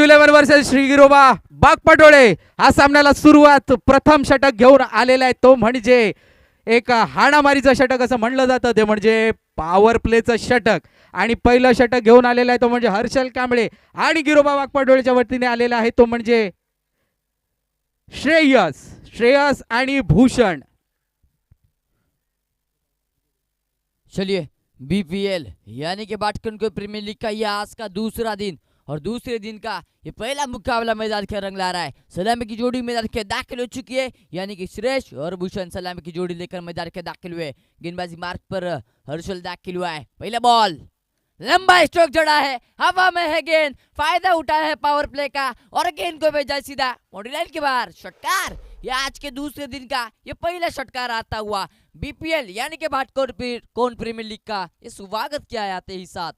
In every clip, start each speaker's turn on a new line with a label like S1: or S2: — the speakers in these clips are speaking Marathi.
S1: 11 वर्सेस श्री गिरोबा बागपाटोळे. हा सामन्याला सुरुवात प्रथम षटक घेऊन आलेला आहे तो म्हणजे एक हाणामारीचं षटक असं म्हणलं जातं, ते म्हणजे पॉवर प्लेचं षटक. आणि पहिलं षटक घेऊन आलेला आहे तो म्हणजे हर्षल कांबळे आणि गिरोबा वाघपाटोळेच्या वतीने आलेला आहे तो म्हणजे श्रेयस आणि भूषण.
S2: चलिए, बीपीएल यानी कि बाटकनकोर प्रीमियर लीग का ये आज का दूसरा दिन और दूसरे दिन का ये पहला मुकाबला मैदान के रंग ला रहा है। सलामी की जोड़ी मैदान के दाखिल हो चुकी है, यानी कि श्रेयस और भूषण सलामी की जोड़ी लेकर मैदान के दाखिल हुए। गेंदबाजी मार्ग पर हर्षल दाखिल हुआ है। पहला बॉल, लंबा स्ट्रोक जड़ा है, हवा में है गेंद, फायदा उठाया है पावर प्ले का और गेंद को भेजा सीधा बॉडी लाइन के बाहर। षटकार ये आज के दूसरे दिन का ये पहला षटकार आता हुआ बीपीएल यानी कि भाटकोन प्रीमियर लीग का ये स्वागत किया है आते ही साथ।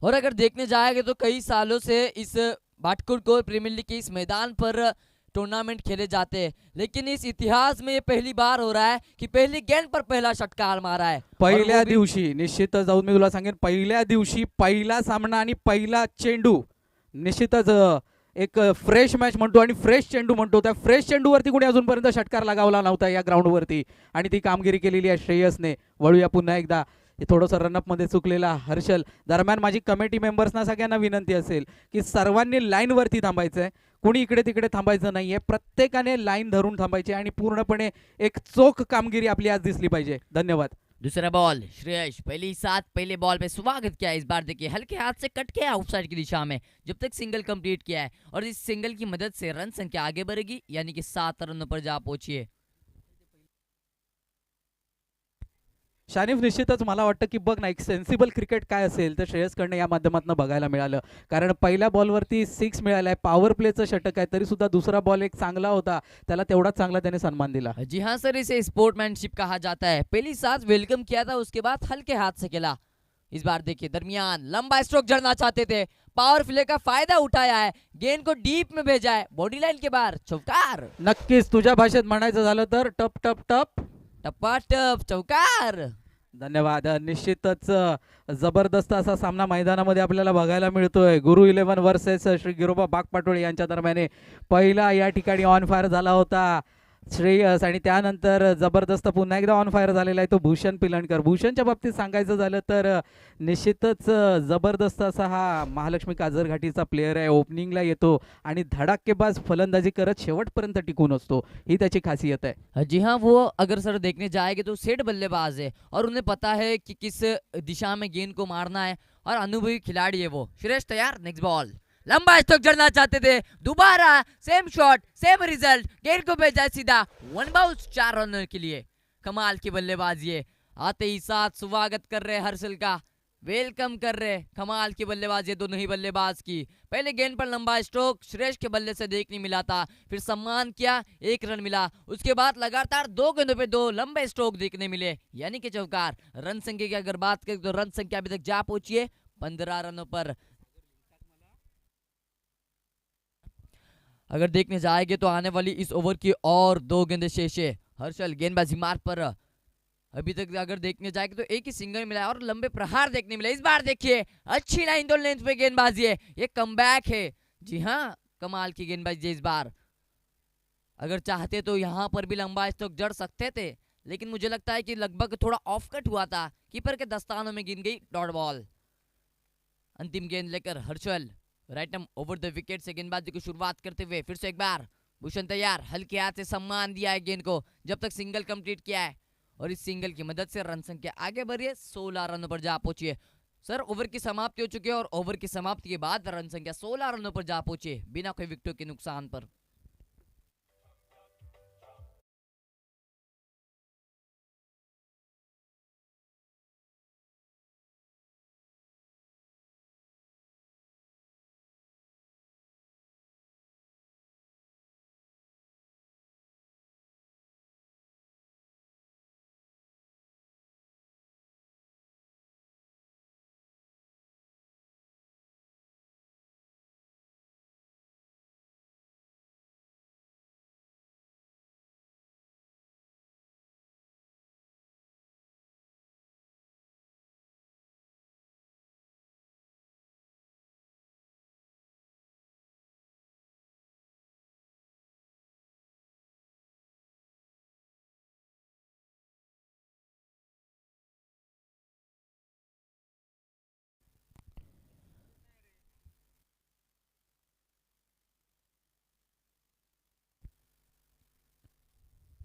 S2: और अगर देखने जाएंगे तो कई सालों से इस भाटकोन प्रीमियर लीग के इस मैदान पर टूर्नामेंट खेले जाते हैं, लेकिन इस इतिहास में ये पहली बार हो रहा है कि पहली गेंद पर पहला षटकार मारा है।
S1: पहिल्या दिवशी निश्चितच जाऊन मी तुला सांगेन, पहिल्या दिवशी पहिला सामना आणि पहिला चेंडू निश्चितच एक फ्रेश मॅच म्हणतो आणि फ्रेश चेंडू म्हणतो. त्या फ्रेश चेंडूवरती कोणी अजूनपर्यंत षटकार लगावला नव्हता या ग्राउंडवरती आणि ती कामगिरी केलेली आहे श्रेयसने. वळूया पुन्हा एकदा थोडंसं रनअपमध्ये चुकलेला हर्षल. दरम्यान माझी कमिटी मेंबर्सना सगळ्यांना विनंती असेल की सर्वांनी लाईनवरती थांबायचं आहे, कुणी इकडे तिकडे थांबायचं नाही आहे, प्रत्येकाने लाईन धरून थांबायची आणि पूर्णपणे एक चोख कामगिरी आपली आज दिसली पाहिजे. धन्यवाद.
S2: दूसरा बॉल, श्रेयस पहली साथ पहले बॉल पे स्वागत किया। इस बार देखिए हल्के हाथ से कट के आउटसाइड की दिशा में जब तक सिंगल कंप्लीट किया है और इस सिंगल की मदद से रन संख्या आगे बढ़ेगी, यानी कि 7 रनों पर जा पहुंची है।
S1: शानिफ, निश्चितच मला वाटतं की बघ ना, एक सेन्सिबल क्रिकेट काय असेल तर श्रेयसकडनं या माध्यमातून बघायला मिळालं. कारण पहिल्या बॉलवरती 6 मिळाला आहे, पॉवर प्लेचं षटक आहे, तरी सुद्धा दुसरा बॉल एक चांगला होता, त्याला तेवढाच चांगला त्याने सन्मान दिला.
S2: जी हाँ सर, इसे स्पोर्टमैनशिप कहा जाता है। पहली साथ वेलकम किया था, उसके बाद हल्के हाथ से खेला। इस बार देखिए दरमियान लंबा स्ट्रोक जड़ना चाहते थे, पावर प्ले का फायदा उठाया है, गेंद को डीप में भेजा है, बॉडी लाइन के बाहर चौकार।
S1: नक्कीच तुझ्या भाषेत म्हणायचं झालं तर टप टप टप
S2: टपाटप चौकार।
S1: धन्यवाद. निश्चितच जबरदस्त असा सामना मैदानामध्ये आपल्याला बघायला मिळतोय. गुरु 11 वर्सेस श्री गिरोबा बागपाटोळे यांच्या दरम्यान पहिला या ठिकाणी ऑन फायर झाला होता श्रेयस आणि त्यानंतर जबरदस्त पुन्हा एकदा ऑन फायर झालेला आहे तो भूषण पिलणकर. भूषणच्या बाबतीत सांगायचं झालं तर निश्चितच जबरदस्त असा हा महालक्ष्मी काजरघाटीचा प्लेयर आहे. ओपनिंगला येतो आणि धडाकेबाज फलंदाजी करत शेवटपर्यंत टिकून असतो, ही त्याची खासियत आहे.
S2: जी हाँ, वो अगर सर देखने जाएंगे तो सेट बल्लेबाज है और उन्हें पता है कि किस दिशा में गेंद को मारना है और अनुभवी खिलाड़ी है वो। श्रेयस तैयार, नेक्स्ट बॉल, लंबा स्ट्रोक जड़ना चाहते थे, दोबारा सेम शॉट सेम रिजल्ट, गेंद को भेजा सीधा वन बाउंस 4 रन के लिए। कमाल की बल्लेबाजी है, आते ही साथ स्वागत कर रहे हर्षल का, वेलकम कर रहे। कमाल की बल्लेबाजी दोनों ही बल्लेबाज की। पहले गेंद पर लंबा स्ट्रोक श्रेयस के बल्ले से देखने मिला था, फिर सम्मान किया, 1 रन मिला। उसके बाद लगातार 2 गेंदों पे 2 लंबे स्ट्रोक देखने मिले, यानी कि चौकार। रन संख्या की अगर बात करें तो रन संख्या अभी तक जा पहुंची है 15 रनों पर। अगर देखने जाएंगे तो आने वाली इस ओवर की और 2 गेंदें शेष है। हर्षल गेंदबाजी मार्ग पर, अभी तक अगर देखने जाएंगे तो एक ही सिंगल मिला है और लंबे प्रहार देखने मिले। इस बार देखिए अच्छी लाइन दो लेंथ पे गेंदबाजी है, ये कमबैक है। जी हाँ, कमाल की गेंदबाजी इस बार। अगर चाहते तो यहाँ पर भी लंबा स्ट्रोक जड़ सकते थे, लेकिन मुझे लगता है कि लगभग थोड़ा ऑफ कट हुआ था, कीपर के दस्तानों में गिन गई डॉट बॉल। अंतिम गेंद लेकर Harshal right arm over the wicket से गेंदबाजी की शुरुआत करते हुए फिर से एक बार भूषण तैयार, हल्के हाथ से सम्मान दिया है गेंद को जब तक सिंगल कंप्लीट किया है और इस सिंगल की मदद से रन संख्या आगे बढ़ी है, 16 रनों पर जा पहुंची है। सर, ओवर की समाप्ति हो चुकी है और ओवर की समाप्ति के बाद रन संख्या 16 रनों पर जा पहुंची है बिना कोई विकेटों के नुकसान पर।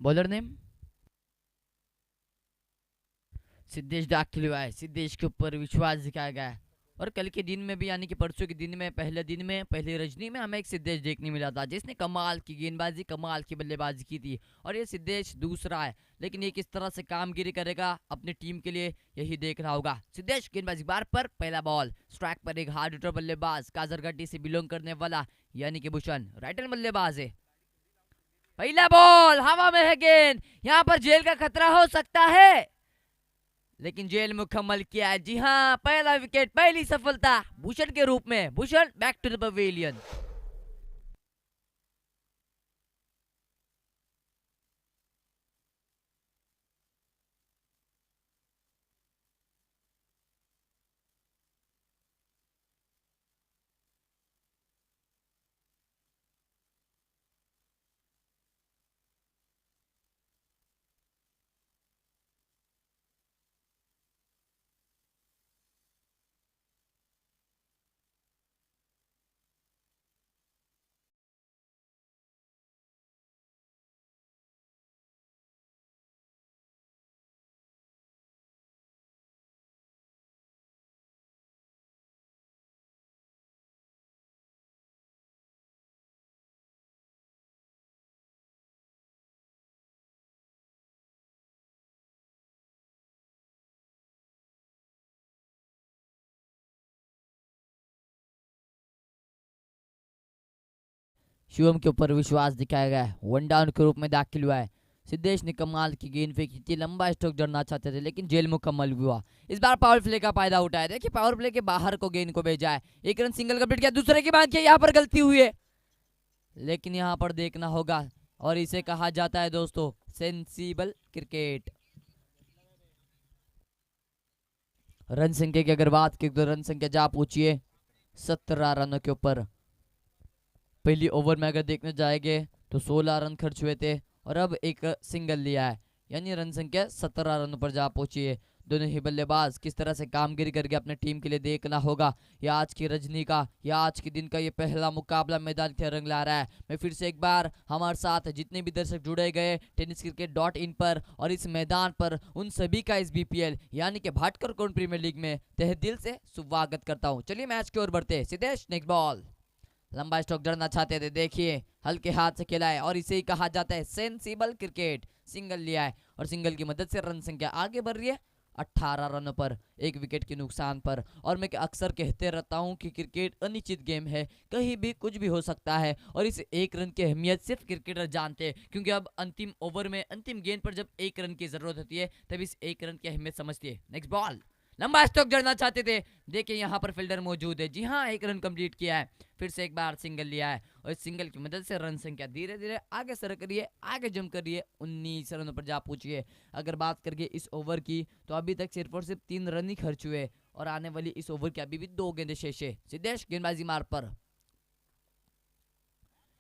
S2: बॉलर नेम सिद्धेश दाखिल हुआ है। सिद्धेश के ऊपर विश्वास दिखाया गया है। और कल के दिन में भी यानी कि परसों के दिन में पहले दिन में पहली रजनी में हमें एक सिद्धेश देखने मिला था जिसने कमाल की गेंदबाजी कमाल की बल्लेबाजी की थी। और ये सिद्धेश दूसरा है, लेकिन ये किस तरह से कामगिरी करेगा अपनी टीम के लिए यही देखना होगा। सिद्धेश गेंदबाजी बार पर पहला बॉल स्ट्राइक पर एक हार्ड हिटर बल्लेबाज काजरगट्टी से बिलोंग करने वाला यानी कि भूषण राइट हैंड बल्लेबाज है। पहला बॉल हवा में है गेंद, यहाँ पर जेल का खतरा हो सकता है लेकिन जेल मुकम्मल किया है। जी हाँ, पहला विकेट पहली सफलता भूषण के रूप में। Bhushan back to the pavilion. Shivam के ऊपर विश्वास दिखाया गया है। वन डाउन के रूप में दाखिल हुआ है। सिद्धेश ने कमाल की गेंद फेंकी थी, लंबा स्ट्रोक जड़ना चाहते थे लेकिन जेल मुकम्मल हुआ। इस बार पावर प्ले का फायदा उठाया। देखिए पावर प्ले के बाहर को गेंद को भेजा है, एक रन सिंगल कंप्लीट किया, दूसरे की बात किया, यहाँ पर गलती हुई है लेकिन यहाँ पर देखना होगा और इसे कहा जाता है दोस्तों सेंसिबल क्रिकेट। रन संख्या की अगर बात की तो रन संख्या जा पहुंची 17 रनों के ऊपर। पहली ओवर में अगर देखने जाएंगे तो 16 रन खर्च हुए थे और अब एक सिंगल लिया है यानी रन संख्या 17 रनों पर जा पहुंची है। दोनों ही बल्लेबाज किस तरह से कामगिरी करके अपने टीम के लिए देखना होगा। या आज की रजनी का या आज के दिन का ये पहला मुकाबला मैदान के रंग ला रहा है। मैं फिर से एक बार हमारे साथ जितने भी दर्शक जुड़े गए tenniscricket.in पर और इस मैदान पर उन सभी का इस BPL यानी कि भाटकर कौन प्रीमियर लीग में तहे दिल से स्वागत करता हूँ। चलिए मैच की ओर बढ़ते। सिद्धेश नेक्स्ट बॉल लंबा स्ट्रोक जड़ना चाहते थे, देखिए हल्के हाथ से खेला है और इसे ही कहा जाता है सेंसिबल क्रिकेट। सिंगल लिया है और सिंगल की मदद से रन संख्या आगे बढ़ रही है 18 रनों पर, एक विकेट के नुकसान पर। और मैं अक्सर कहते रहता हूं कि क्रिकेट अनिश्चित गेम है, कहीं भी कुछ भी हो सकता है और इस एक रन की अहमियत सिर्फ क्रिकेटर जानते हैं क्योंकि अब अंतिम ओवर में अंतिम गेंद पर जब एक रन की जरूरत होती है तब इस एक रन की अहमियत समझती है। नेक्स्ट बॉल लंबा स्ट्रोक जड़ना चाहते थे, देखिए यहाँ पर फील्डर मौजूद है। जी हाँ, एक रन कंप्लीट किया है। फिर से एक बार सिंगल लिया है और इस सिंगल की मदद से रन संख्या धीरे धीरे आगे सरक रही है, आगे जम कर रही है, 19 रनों पर जा पहुंची है। अगर बात करें इस ओवर की तो अभी तक सिर्फ और सिर्फ 3 रन ही खर्च हुए और आने वाली इस ओवर की अभी भी 2 गेंदें शेष है। सिद्धेश गेंदबाजी मार पर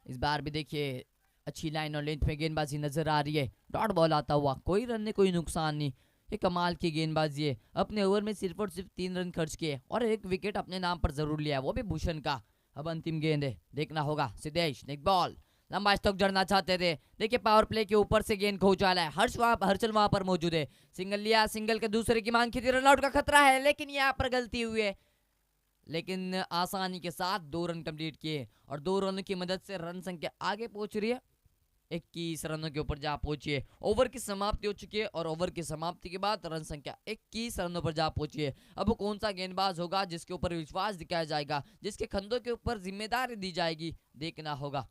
S2: इस बार भी देखिए अच्छी लाइन और लेंथ में गेंदबाजी नजर आ रही है। डॉट बॉल आता हुआ, कोई रन नहीं कोई नुकसान नहीं। ये कमाल की गेंदबाजी है। अपने ओवर में सिर्फ और सिर्फ 3 रन खर्च किए और एक विकेट अपने नाम पर जरूर लिया है, वो भी भूषण का। अब अंतिम गेंद है, देखना होगा। सिद्धेश नेक्स्ट बॉल लंबा स्टॉक जड़ना चाहते थे, देखिए पावर प्ले के ऊपर से गेंद को उछाला है। हर्षल वहां पर मौजूद है। सिंगल लिया, सिंगल के दूसरे की मांग की थी, रन आउट का खतरा है लेकिन यहाँ पर गलती हुई है। लेकिन आसानी के साथ 2 रन कंप्लीट किए और 2 रनों की मदद से रन संख्या आगे पहुंच रही है, 21 रनों के ऊपर जा पहुंची है। ओवर की समाप्ति हो चुकी है और ओवर की समाप्ति के बाद रन संख्या 21 रनों पर जा पहुंची है। अब कौन सा गेंदबाज होगा जिसके ऊपर विश्वास दिखाया जाएगा, जिसके कंधों के ऊपर जिम्मेदारी दी जाएगी, देखना होगा।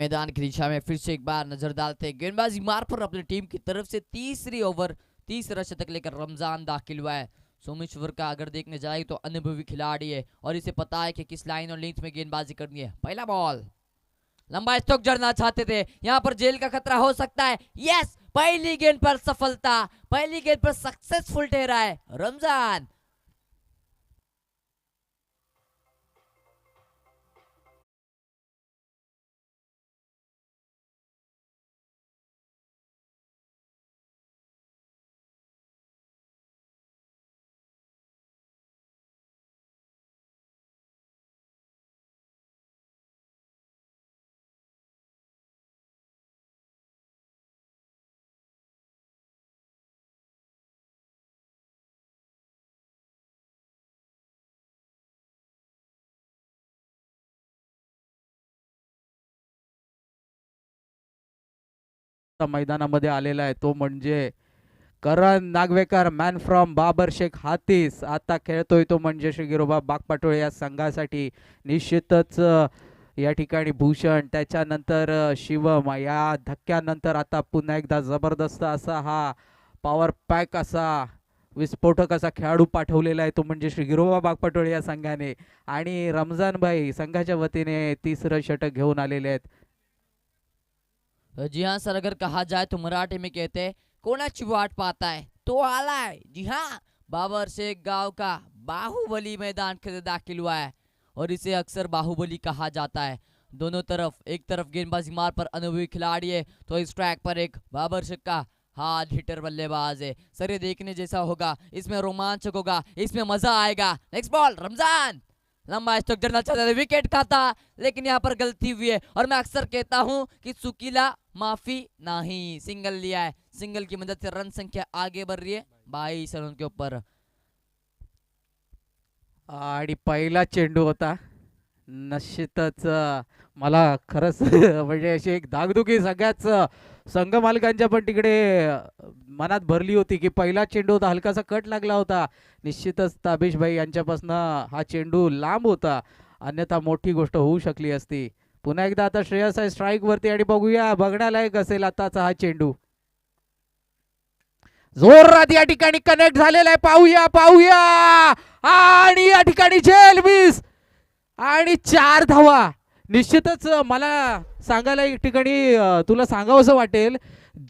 S2: मैदान की दिशा में फिर से एक बार नजर डालते हैं, गेंदबाजी मार पर अपनी टीम की तरफ से तीसरी ओवर तीसरा शतक लेकर रमजान दाखिल हुआ है। सोमेश्वर का अगर देखने जाए तो अनुभवी खिलाड़ी है और इसे पता है कि किस लाइन और लेंथ में गेंदबाजी करनी है। पहला बॉल लंबा स्ट्रोक जड़ना चाहते थे, यहाँ पर जेल का खतरा हो सकता है। यस, पहली गेंद पर सफलता, पहली गेंद पर सक्सेसफुल ठहरा है रमजान।
S1: मैदानामध्ये आलेला आहे तो म्हणजे करण नागवेकर, मॅन फ्रॉम बाबर शेख हातीस. आता खेळतोय तो म्हणजे श्री गिरोबा बागपाटोळे या संघासाठी. निश्चितच या ठिकाणी भूषण, त्याच्यानंतर शिवम, या धक्क्यानंतर आता पुन्हा एकदा जबरदस्त असा हा पॉवर पॅक असा विस्फोटक असा खेळाडू पाठवलेला आहे तो म्हणजे श्री गिरोबा बागपाटोळे या संघाने. आणि रमजान भाई संघाच्या वतीने तिसरं षटक घेऊन आलेले आहेत.
S2: जी हाँ सर, अगर कहा जाए तो मराठी में कहते हैं कोणाची वाट पाहताय तो आलाय. जी हाँ, बाबर शेख गांव का बाहुबली मैदान के दाखिल हुआ है और इसे अक्सर बाहुबली कहा जाता है. दोनों तरफ, एक तरफ गेंदबाजी मार पर अनुभवी खिलाड़ी है तो इस ट्रैक पर एक बाबर शेख का हार्ड हिटर बल्लेबाज है. सर ये देखने जैसा होगा, इसमें रोमांचक होगा, इसमें मजा आएगा. नेक्स्ट बॉल रमजान, लंबा स्ट्रोक जड़ना चाहता था, विकेट खाता, लेकिन यहाँ पर गलती हुई है और मैं अक्सर कहता हूँ कि सुकीला माफी नहीं. सिंगल लिया है, सिंगल की मदद से रन संख्या आगे बढ़ रही है 22 रन के ऊपर.
S1: आणि पहिला चेंडू होता. निश्चितच मला खरंच म्हणजे अशी एक धाकधुकी सगळ्याच संघ मालकांच्या पण तिकडे मनात भरली होती की पहिला चेंडू होता, हलकासा कट लागला होता. निश्चितच ताबिश भाई यांच्यापासून हा चेंडू लांब होता, अन्यथा मोठी गोष्ट होऊ शकली असती. पुन्हा एकदा आता श्रेयस आहे स्ट्राईक वरती आणि बघूया बघण्यालायक असेल आताचा हा चेंडू. जोरात या ठिकाणी कनेक्ट झालेला आहे, पाहूया पाहूया. आणि या ठिकाणी झेल मिस आणि 4 धावा. निश्चितच मला सांगायला एक ठिकाणी तुला सांगावंसं वाटेल,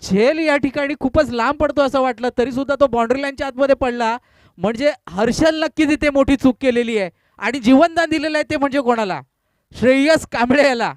S1: झेल या ठिकाणी खूपच लांब पडतो असं वाटलं तरी सुद्धा तो बाउंड्री लाईनच्या आतमध्ये पडला. म्हणजे हर्षल नक्कीच इथे मोठी चूक केलेली आहे आणि जीवनदान दिलेलं आहे ते म्हणजे कोणाला? श्रेयस कांबळे याला.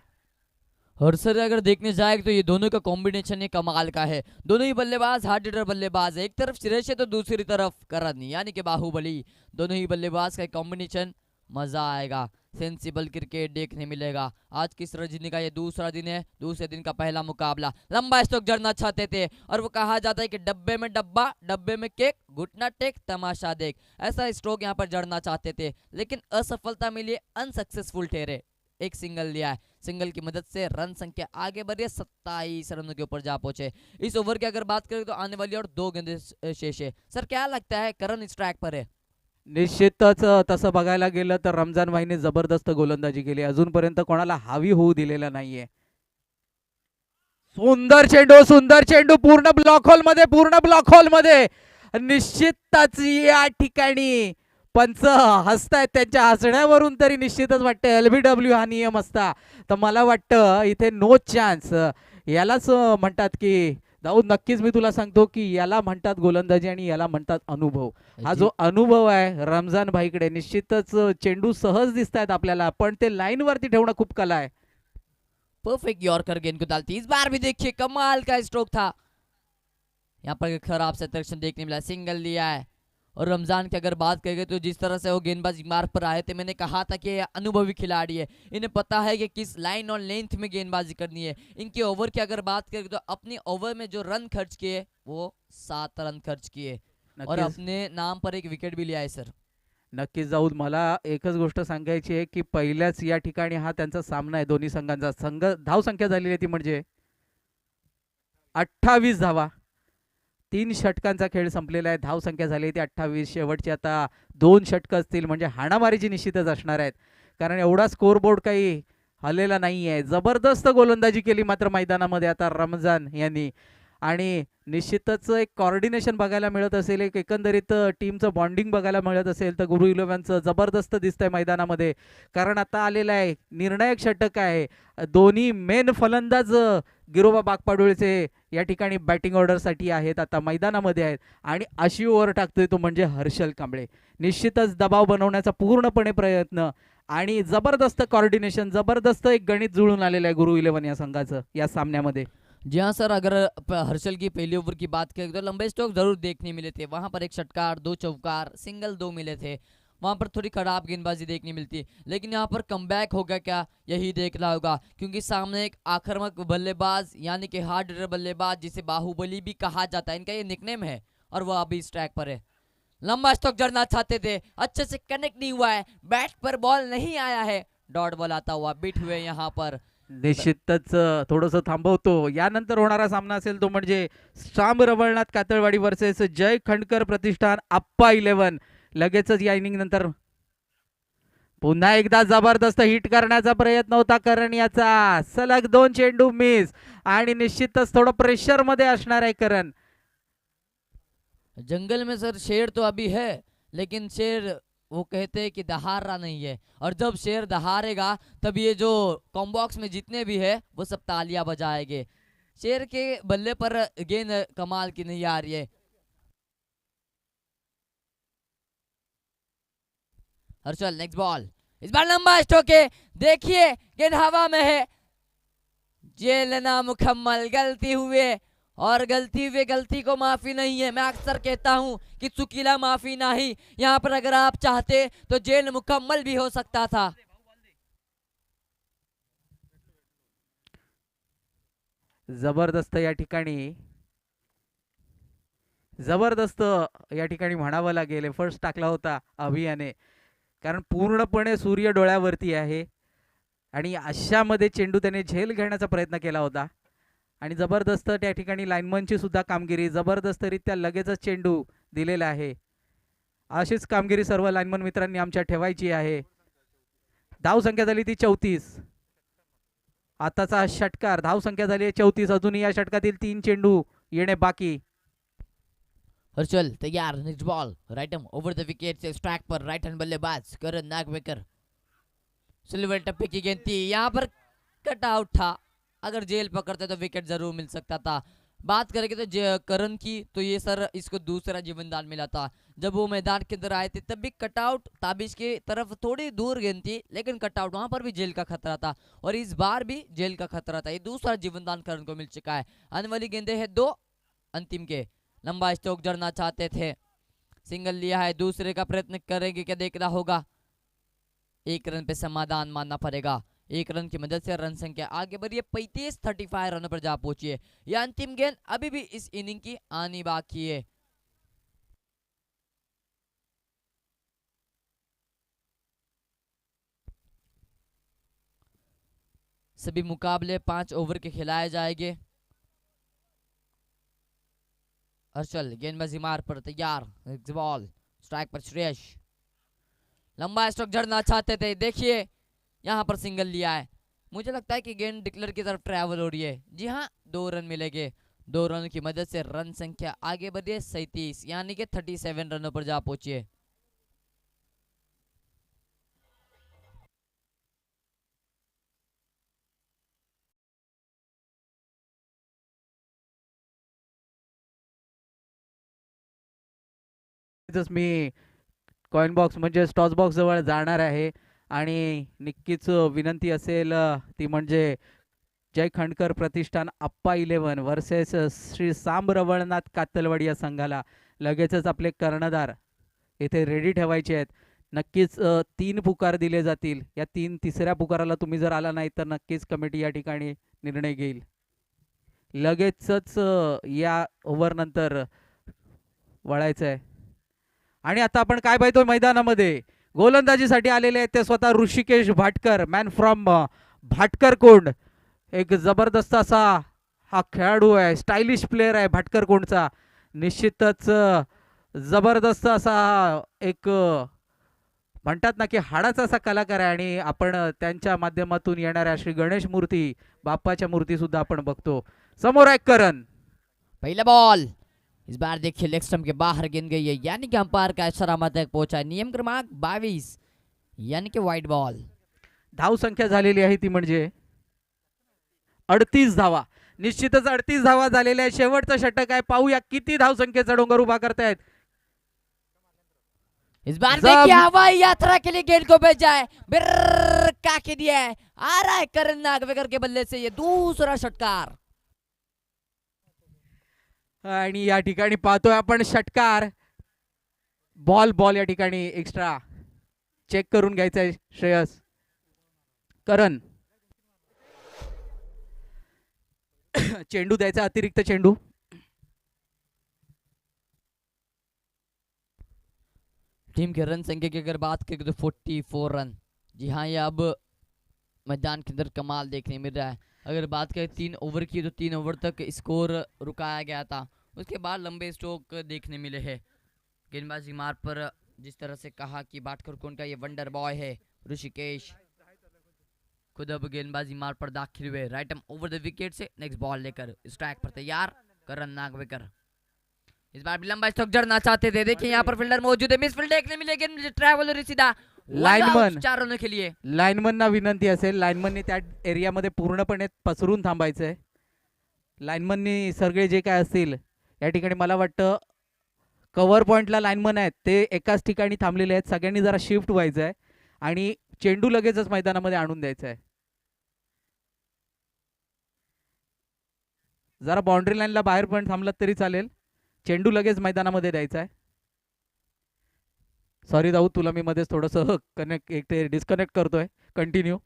S2: और सर अगर देखने जाए तो ये दोनों का कॉम्बिनेशन ही कमाल का है. दोनों ही बल्लेबाज हार्ड हिटर बल्लेबाज है. एक तरफ सिरेश है तो दूसरी तरफ करण यानी कि बाहुबली. दोनों ही बल्लेबाज का कॉम्बिनेशन, मजा आएगा. सेंसिबल क्रिकेट देखने मिलेगा. आज की रजनी का ये दूसरा दिन है, दूसरे दिन का पहला मुकाबला. लंबा स्ट्रोक जड़ना चाहते थे और वो कहा जाता है कि डब्बे में डब्बा, डब्बे में केक, घुटना टेक तमाशा देख. ऐसा स्ट्रोक यहाँ पर जड़ना चाहते थे लेकिन असफलता मिली, अनसक्सेसफुल ठहरे. एक सिंगल लिया है, सिंगल की मदद से रन संख्या आगे बढ़ी है, 27 रनों के ऊपर जा पहुंचे. इस ओवर की अगर बात करें तो आने वाली और 2 गेंदें शेष है. सर क्या लगता है करण इस ट्रैक पर है?
S1: निश्चितच तसं बघायला गेलं तर रमजान भाईने जबरदस्त गोलंदाजी केली, अजूनपर्यंत कोणाला हावी होऊ दिलेला नाहीये. सुंदर चेंडू पूर्ण ब्लॉक होल मध्ये, पूर्ण ब्लॉक होल मध्ये. निश्चितच या ठिकाणी पंच हसतायत, त्यांच्या हसण्यावरून तरी निश्चितच वाटतं LBW हा नियम असता तर मला वाटतं इथे नो चान्स. यालाच म्हणतात की दाऊद, नक्कीच मी तुला सांगतो की याला म्हणतात गोलंदाजी आणि याला म्हणतात अनुभव. हा जो अनुभव आहे रमजान भाईकडे, निश्चितच चेंडू सहज दिसतायत आपल्याला पण ते लाईन वरती ठेवणं खूप कला आहे.
S2: परफेक्ट यॉर्कर गेंद को डालती. इस बार भी देखिए कमाल का स्ट्रोक था. यहाँ पर खराब से दर्शन देखने मिला, सिंगल लिया है. और रमजान की अगर बात करेंगे तो जिस तरह से वो गेंदबाज मार्ग पर आए थे, मैंने कहा था कि ये अनुभवी खिलाड़ी है, इन्हें पता है कि किस लाइन और लेंथ में गेंदबाजी करनी है. इनके ओवर की अगर बात करें तो अपने ओवर में जो रन खर्च किए वो 7 रन खर्च किए और अपने नाम पर एक विकेट भी लिया है. सर
S1: नक्कीच जाऊद, मला एकच गोष्ट सांगायची आहे की पहिल्याच या ठिकाणी हा त्यांचा सामना आहे दोन्ही संघांचा. संघ धाव संख्या झालेली आहे ती म्हणजे 28 धावा. 3 षटकांचा खेळ संपलेला आहे, धाव संख्या झाली ती 28. शेवटची आता 2 षटकं असतील म्हणजे हाणामारीची निश्चितच असणार आहेत, कारण एवढा स्कोर बोर्ड काही हल्लेला नाहीये. जबरदस्त गोलंदाजी केली मात्र मैदानामध्ये आता रमजान यांनी. आणि निश्चितच एक कॉर्डिनेशन बघायला मिळत असेल, एक एकंदरीत टीमचं बॉन्डिंग बघायला मिळत असेल तर गुरु इलेव्हनचं जबरदस्त दिसतंय मैदानामध्ये. कारण आता आलेलं आहे निर्णायक षटक आहे. दोन्ही मेन फलंदाज गिरोबा बागपाडोळेचे या ठिकाणी बॅटिंग ऑर्डरसाठी आहेत, आता मैदानामध्ये आहेत. आणि अशी ओव्हर टाकतोय तो म्हणजे हर्षल कांबळे. निश्चितच दबाव बनवण्याचा पूर्णपणे प्रयत्न आणि जबरदस्त कॉर्डिनेशन, जबरदस्त एक गणित जुळून आलेलं आहे गुरु इलेव्हन या संघाचं या सामन्यामध्ये.
S2: जी हाँ सर, अगर हर्षल की पहली ओवर की बात करें तो लंबे स्ट्रोक जरूर देखने मिले थे। वहां पर एक षटकार, 2 चौकार, सिंगल 2 मिले थे। वहां पर थोड़ी खराब गेंदबाजी देखने मिलती, लेकिन यहाँ पर कमबैक होगा क्या, यही देखना होगा। क्योंकि सामने एक आक्रामक बल्लेबाज यानी कि हार्ड हिटर बल्लेबाज जिसे बाहुबली भी कहा जाता है, इनका ये निकनेम है, और वह अभी इस ट्रैक पर है। लंबा स्ट्रोक जड़ना चाहते थे, अच्छे से कनेक्ट नहीं हुआ है, बैट पर बॉल नहीं आया है, डॉट बॉल आता हुआ बीट हुए यहाँ पर।
S1: निश्चितच थोडंसं थांबवतो. यानंतर होणारा सामना असेल तो म्हणजे श्याम रवळनाथ कातळवाडी वर्सेस जय खंडकर प्रतिष्ठान आप्पा 11. लगेचच या इनिंग नंतर पुन्हा एकदा जबरदस्त हिट करण्याचा प्रयत्न होता करण याचा. सलग 2 चेंडू मिस आणि निश्चितच थोडं प्रेशर मध्ये असणार आहे करण.
S2: जंगल में सर शेर तो अभी है, लेकिन शेर वो कहते हैं कि दहाड़ रहा नहीं है, और जब शेर दहाड़ेगा तब ये जो कॉम्बॉक्स में जितने भी है वो सब तालियां बजाएंगे। शेर के बल्ले पर गेंद कमाल की नहीं आ रही है। हर्षल नेक्स्ट बॉल, इस बार लंबा स्ट्रोक है, देखिए गेंद हवा में है, ये लेना मुकम्मल, गलती हुए, और गलती हुए गलती को माफी नहीं है। मैं अक्सर कहता हूं कि चुकीला माफी नहीं, यहाँ पर अगर आप चाहते तो जेल मुकम्मल भी हो सकता था।
S1: जबरदस्त या ठिकाणी, जबरदस्त या ठिकाणी म्हणावं लागेल. फर्स्ट टाकला होता अभियाने, कारण पूर्णपणे सूर्य डोळ्यावरती आहे आणि अशामध्ये चेंडू त्याने झेल घेण्याचा प्रयत्न केला होता. आणि जबरदस्त त्या ठिकाणी लाईनमनची सुद्धा कामगिरी, जबरदस्तरित्या लगेचच चेंडू दिलेला आहे. अशीच कामगिरी सर्व लाईनमन मित्रांनी आमच्या ठेवायची आहे. धाव संख्या झाली ती 34. आताचा हा षटकार, धाव संख्या झाली आहे 34. अजूनही या षटकातील 3 चेंडू येणे बाकी.
S2: हर्षल तैयार, next ball, right hand over the wicket say strike per right hand बल्लेबाज करण नागवेकर। सिल्वर टप्पे की गेंद थी, यहाँ पर कट आउट था, अगर जेल पकड़ते तो विकेट जरूर मिल सकता था। बात करेंगे तो करण की, तो ये सर इसको दूसरा जीवनदान मिला था। जब वो मैदान के अंदर आए थे तब भी कटआउट ताबिश की तरफ थोड़ी दूर गेंद थी, लेकिन कटआउट वहां पर भी जेल का खतरा था, और इस बार भी जेल का खतरा था। ये दूसरा जीवनदान करण को मिल चुका है। आने वाली गेंदें हैं 2 अंतिम के। लंबा स्ट्रोक जड़ना चाहते थे, सिंगल लिया है, दूसरे का प्रयत्न करेंगे, क्या देखना होगा। 1 रन पे समाधान मानना पड़ेगा। 1 रन की मदद से रन संख्या आगे बढ़ी है, 35 रनों पर जा पहुंची है। यह अंतिम गेंद अभी भी इस इनिंग की आनी बाकी है। सभी मुकाबले 5 ओवर के खिलाए जाएंगे। हर्षल गेंदबाजी मार पर तैयार, बॉल स्ट्राइक पर श्रेयस, लंबा स्ट्रोक जड़ना चाहते थे, देखिए यहाँ पर सिंगल लिया है। मुझे लगता है कि गेंद डिक्लेयर की तरफ ट्रैवल हो रही है। जी हाँ, 2 रन मिलेंगे। 2 रन की मदद से रन संख्या आगे बढ़ी है 37, यानी कि 37 रनों पर जा पहुंची है।
S1: मी कॉइन बॉक्स म्हणजे स्टॉस बॉक्स जवळ जाणार आहे आणि नक्कीच विनंती असेल ती म्हणजे जय खंडकर प्रतिष्ठान आप्पा 11 वर्सेस श्री साम रवळनाथ कातलवाडी या संघाला लगेचच आपले कर्णधार इथे रेडी ठेवायचे आहेत. नक्कीच 3 पुकार दिले जातील. या 3-तिसऱ्या पुकाराला तुम्ही जर आला नाही तर नक्कीच कमिटी या ठिकाणी निर्णय घेईल. लगेचच या ओव्हर नंतर वळायचं आहे. आणि आता आपण काय पाहतोय मैदानामध्ये गोलंदाजीसाठी आलेले आहेत ते स्वतः ऋषिकेश भाटकर, मॅन फ्रॉम भाटकर कोंड. एक जबरदस्त असा हा खेळाडू आहे, स्टायलिश प्लेयर आहे भाटकर कोंडचा. निश्चितच जबरदस्त असा एक म्हणतात ना की हाडाचा असा कलाकार आहे आणि आपण त्यांच्या माध्यमातून येणाऱ्या श्री गणेश मूर्ती बाप्पाच्या मूर्ती सुद्धा आपण बघतो. समोर आहे करण.
S2: पहला बॉल इस बार देखिए लेग स्टंप के बाहर गेंद गई है, यानी कि अंपायर का इशारा मत तक पहुंचा है। नियम क्रमांक 22 यानी कि वाइड बॉल।
S1: धाव संख्या झालेली आहे ती म्हणजे 38 धावा. निश्चितच 38 धावा झालेल्या आहे. शेवटचं षटक आहे. पाहूया किती धाव संख्येचा डोंगर उभा करतायत.
S2: इस बार देखिए हवाई यात्रा के लिए गेंद को भेजा है, बिर्र के दिया है, आ रहा है करण नागवेकर के बल्ले से ये दूसरा षटकार।
S1: आणि या ठिकाणी पाहतोय आपण षटकार. बॉल या ठिकाणी एक्स्ट्रा चेक करून घ्यायचा आहे श्रेयस. करण चेंडू द्यायचा, अतिरिक्त चेंडू.
S2: टीम के रन संख्या की अगर बात करें तो 44 रन। जी हाँ, ये अब मैदान के अंदर कमाल देखने मिल रहा है। अगर बात करें 3 ओवर की तो 3 ओवर तक स्कोर रुकाया गया था, उसके बाद लंबे स्ट्रोक देखने मिले हैं। गेंदबाजी मार्ग पर जिस तरह से कहा कि बाटकर कौन का ये वंडर बॉय है ऋषिकेश, खुद अब गेंदबाजी मार्ग पर दाखिल हुए। Right arm over the wicket से नेक्स्ट बॉल लेकर स्ट्राइक पर तैयार करण नागवेकर। इस बार भी लंबा स्ट्रोक जड़ना चाहते थे, देखिए यहाँ पर फील्डर मौजूद है, मिस फील्ड देखने मिलेगी, ट्रैवलर सीधा
S1: लाइनमन
S2: 4 रनों के लिए।
S1: लाइनमनना विनंती असेल, लाइनमनने त्या एरियामध्ये पूर्णपणे पसरून थांबायचंय. लाइनमननी सगळे जे काय असतील या ठिकाणी मला वाटतं कव्हर पॉइंटला लाइनमन आहेत ते एकाच ठिकाणी थांबलेले आहेत. सगळ्यांनी जरा शिफ्ट व्हायचं आहे आणि चेंडू लगेचच मैदानामध्ये आणून द्यायचा आहे. जरा बाउंड्री लाईनला बाहेर पण थांबलात तरी चालेल, चेंडू लगेच मैदानामध्ये द्यायचा आहे. सॉरी दाऊ, तुला मी मध्येच थोडंसं डिस्कनेक्ट करतोय. कंटिन्यू.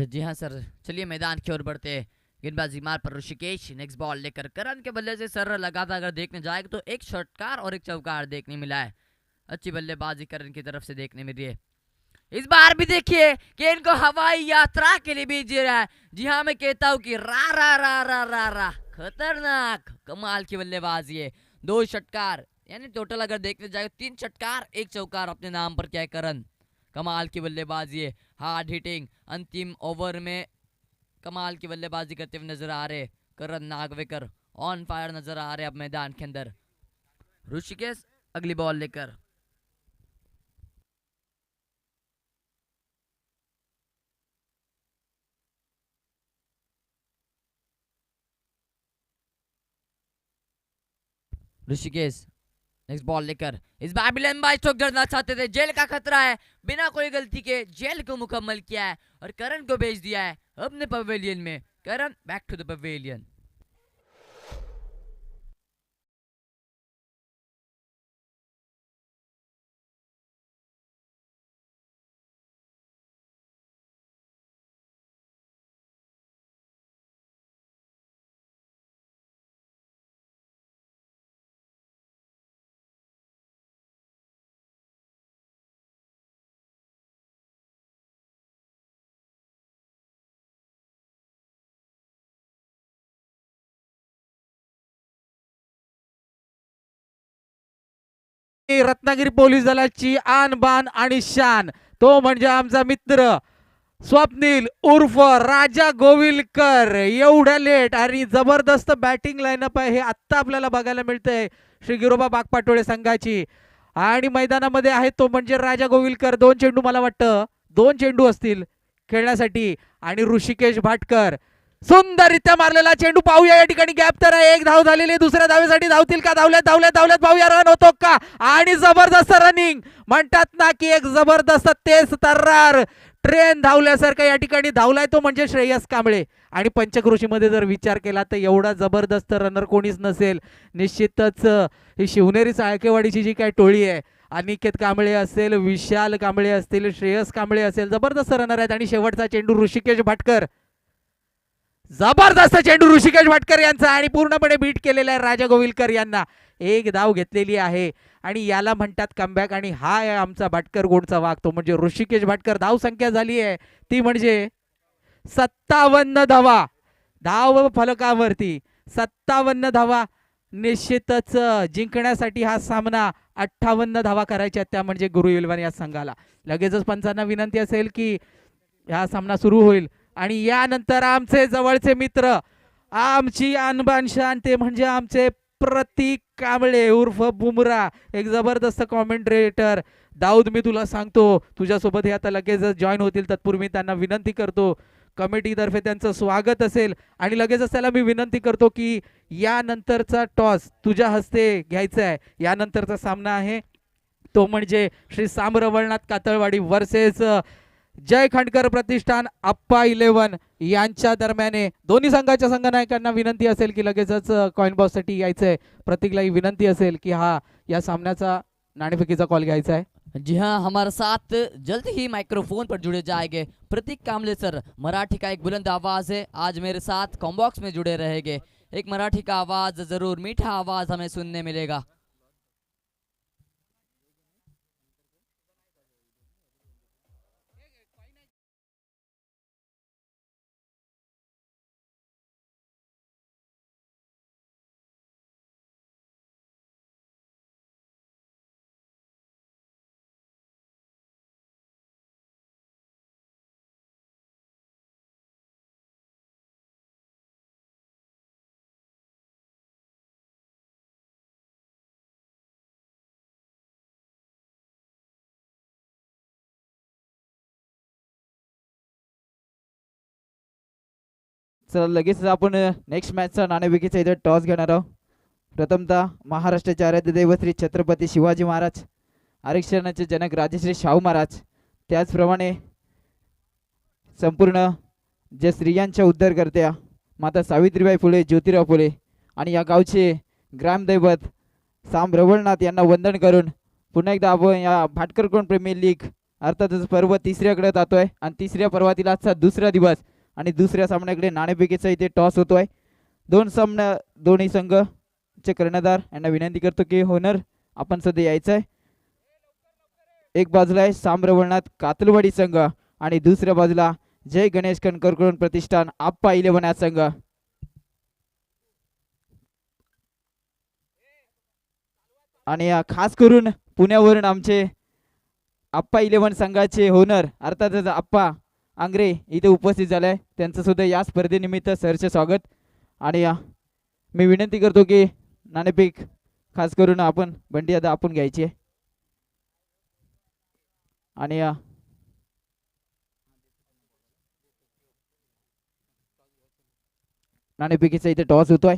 S2: जी हाँ सर, चलिए मैदान की ओर बढ़ते हैं। गेंदबाजी मार पर ऋषिकेश नेक्स्ट बॉल लेकर करण के बल्ले से सर लगातार अगर देखने जाएगा तो एक षटकार और एक चौकार देखने मिला है। अच्छी बल्लेबाजी करण की तरफ से देखने मिल रही है। इस बार भी देखिए कि इनको हवाई यात्रा के लिए भेज रहा है। जी हाँ, मैं कहता हूँ कि रा रा रा रा रा रा खतरनाक कमाल की बल्लेबाजी है। 2 षटकार यानी टोटल अगर देखने जाए 3 षटकार 1 चौकार अपने नाम पर क्या है करण। कमाल की बल्लेबाजी है, हार्ड हिटिंग, अंतिम ओवर में कमाल की बल्लेबाजी करते हुए नजर आ रहे करण नागवेकर। ऑन फायर नजर आ रहे अब मैदान के अंदर। ऋषिकेश अगली बॉल लेकर। ऋषिकेश नेक्स्ट बॉल लेकर इस बार भी लंबा स्ट्रोक जड़ना चाहते थे, जेल का खतरा है, बिना कोई गलती के जेल को मुकम्मल किया है और करण को भेज दिया है अपने पवेलियन में। Karan back to the pavilion.
S1: Ratnagiri police दलाची आन बान आणि शान, तो म्हणजे आमचा मित्र स्वप्नील उर्फ राजा गोविलकर. एवढ्या लेट आणि जबरदस्त बॅटिंग लाईनअप आहे हे आत्ता आपल्याला बघायला मिळतंय श्री गिरोबा बागपाटोळे संघाची. आणि मैदानामध्ये आहे तो म्हणजे राजा गोविलकर. 2 चेंडू, मला वाटतं 2 चेंडू असतील खेळण्यासाठी. आणि ऋषिकेश भाटकर सुंदररित्या मारलेला चेंडू. पाहूया या ठिकाणी गॅप तर आहे, 1 धाव झालेली. दुसऱ्या धावेसाठी धावतील का? धावल्यात पाहूया रन होतो का? आणि जबरदस्त रनिंग, म्हणतात ना की एक जबरदस्त तेज तर्रार ट्रेन धावल्यासारखा या ठिकाणी धावलाय तो म्हणजे श्रेयस कांबळे. आणि पंचक्रोशीमध्ये जर विचार केला तर एवढा जबरदस्त रनर कोणीच नसेल. निश्चितच ही शिवनेरी चाळकेवाडीची जी काय टोळी आहे, अनिकेत कांबळे असेल, विशाल कांबळे असतील, श्रेयस कांबळे असेल, जबरदस्त रनर आहेत. आणि शेवटचा चेंडू ऋषिकेश भाटकर, जबरदस्त चेंडू ऋषिकेश भाटकर यांचा आणि पूर्णपणे बीट केलेला आहे राजा गोविलकर यांना. 1 धाव घेतलेली आहे आणि याला म्हणतात कमबॅक. आणि हा आहे आमचा भाटकर गोडचा वाघ, तो म्हणजे ऋषिकेश भाटकर. धाव संख्या झाली आहे ती म्हणजे 57 धावा. धाव फलकावरती 57 धावा. निश्चितच जिंकण्यासाठी हा सामना 58 धावा करायच्या त्या म्हणजे गुरु इलेव्हन या संघाला. लगेचच पंचांना विनंती असेल की हा सामना सुरू होईल आणि यानंतर आमचे जवळचे मित्र, आमची आणबान शान, ते म्हणजे आमचे प्रतीक कांबळे उर्फ बुमरा, एक जबरदस्त कॉमेंट्रेटर. दाऊद, मी तुला सांगतो तुझ्यासोबत हे आता लगेचच जॉईन होतील. तत्पूर्वी मी त्यांना विनंती करतो, कमिटीतर्फे त्यांचं स्वागत असेल आणि लगेचच त्याला मी विनंती करतो की यानंतरचा टॉस तुझ्या हस्ते घ्यायचा आहे. यानंतरचा सामना आहे तो म्हणजे श्री सामरवळनाथ कातळवाडी वर्सेस जय खांडकर प्रतिष्ठान आप्पा 11 यांच्या दरम्यान. दोन्ही संघाच्या संघनायकांना विनंती असेल की लगेचच कॉइन बॉक्स साठी यायचंय. प्रतीकलाही विनंती असेल की या सामन्याचा नाणेफेकीचा कॉल घ्यायचा है।
S2: जी हाँ, हमारे साथ जल्द ही माइक्रोफोन पर जुड़े जाएंगे प्रतीक कांबले सर। मराठी का एक बुलंद आवाज़ है, आज मेरे साथ कॉम्बॉक्स में जुड़े रहेंगे। एक मराठी का आवाज़ ज़रूर, मीठा आवाज़ हमें सुनने मिलेगा।
S3: चला लगेच आपण नेक्स्ट मॅचचा नाणेफेकीचा इथे टॉस घेणार आहोत। प्रथमतः महाराष्ट्राचे आराध्य दैवत श्री छत्रपती शिवाजी महाराज, आरक्षणाचे जनक राजश्री शाहू महाराज, त्याचप्रमाणे संपूर्ण जे स्त्रियांच्या उद्धारकर्त्या माता सावित्रीबाई फुले, ज्योतिराव फुले आणि या गावचे ग्रामदैवत सामरवळनाथ यांना वंदन करून पुन्हा एकदा आपण या भाटकरकोण प्रीमियर लीग अर्थातच पर्व तिसऱ्याकडे जातोय आणि तिसऱ्या पर्वातील आजचा दुसरा दिवस आणि दुसऱ्या सामन्याकडे नाणेफेकीचा इथे टॉस होतोय। दोन्ही संघचे कर्णधार यांना विनंती करतो की होनर आपण सध्या यायचं आहे। एक बाजूला आहे सामरवळनाथ कातलवाडी संघ आणि दुसऱ्या बाजूला जय गणेश कणकरकोण प्रतिष्ठान आप्पा 11 संघ। आणि खास करून पुण्यावरून आमचे आप्पा 11 संघाचे होनर अर्थातच आप्पा आंग्रे इथे उपस्थित झाले, त्यांचं सुद्धा या स्पर्धेनिमित्त सरचे स्वागत। आणि मी विनंती करतो की नाणेफेक खास करून आपण बंडी आता आपण घ्यायची आहे। आणि नाणेफेकीचा इथे टॉस होतोय।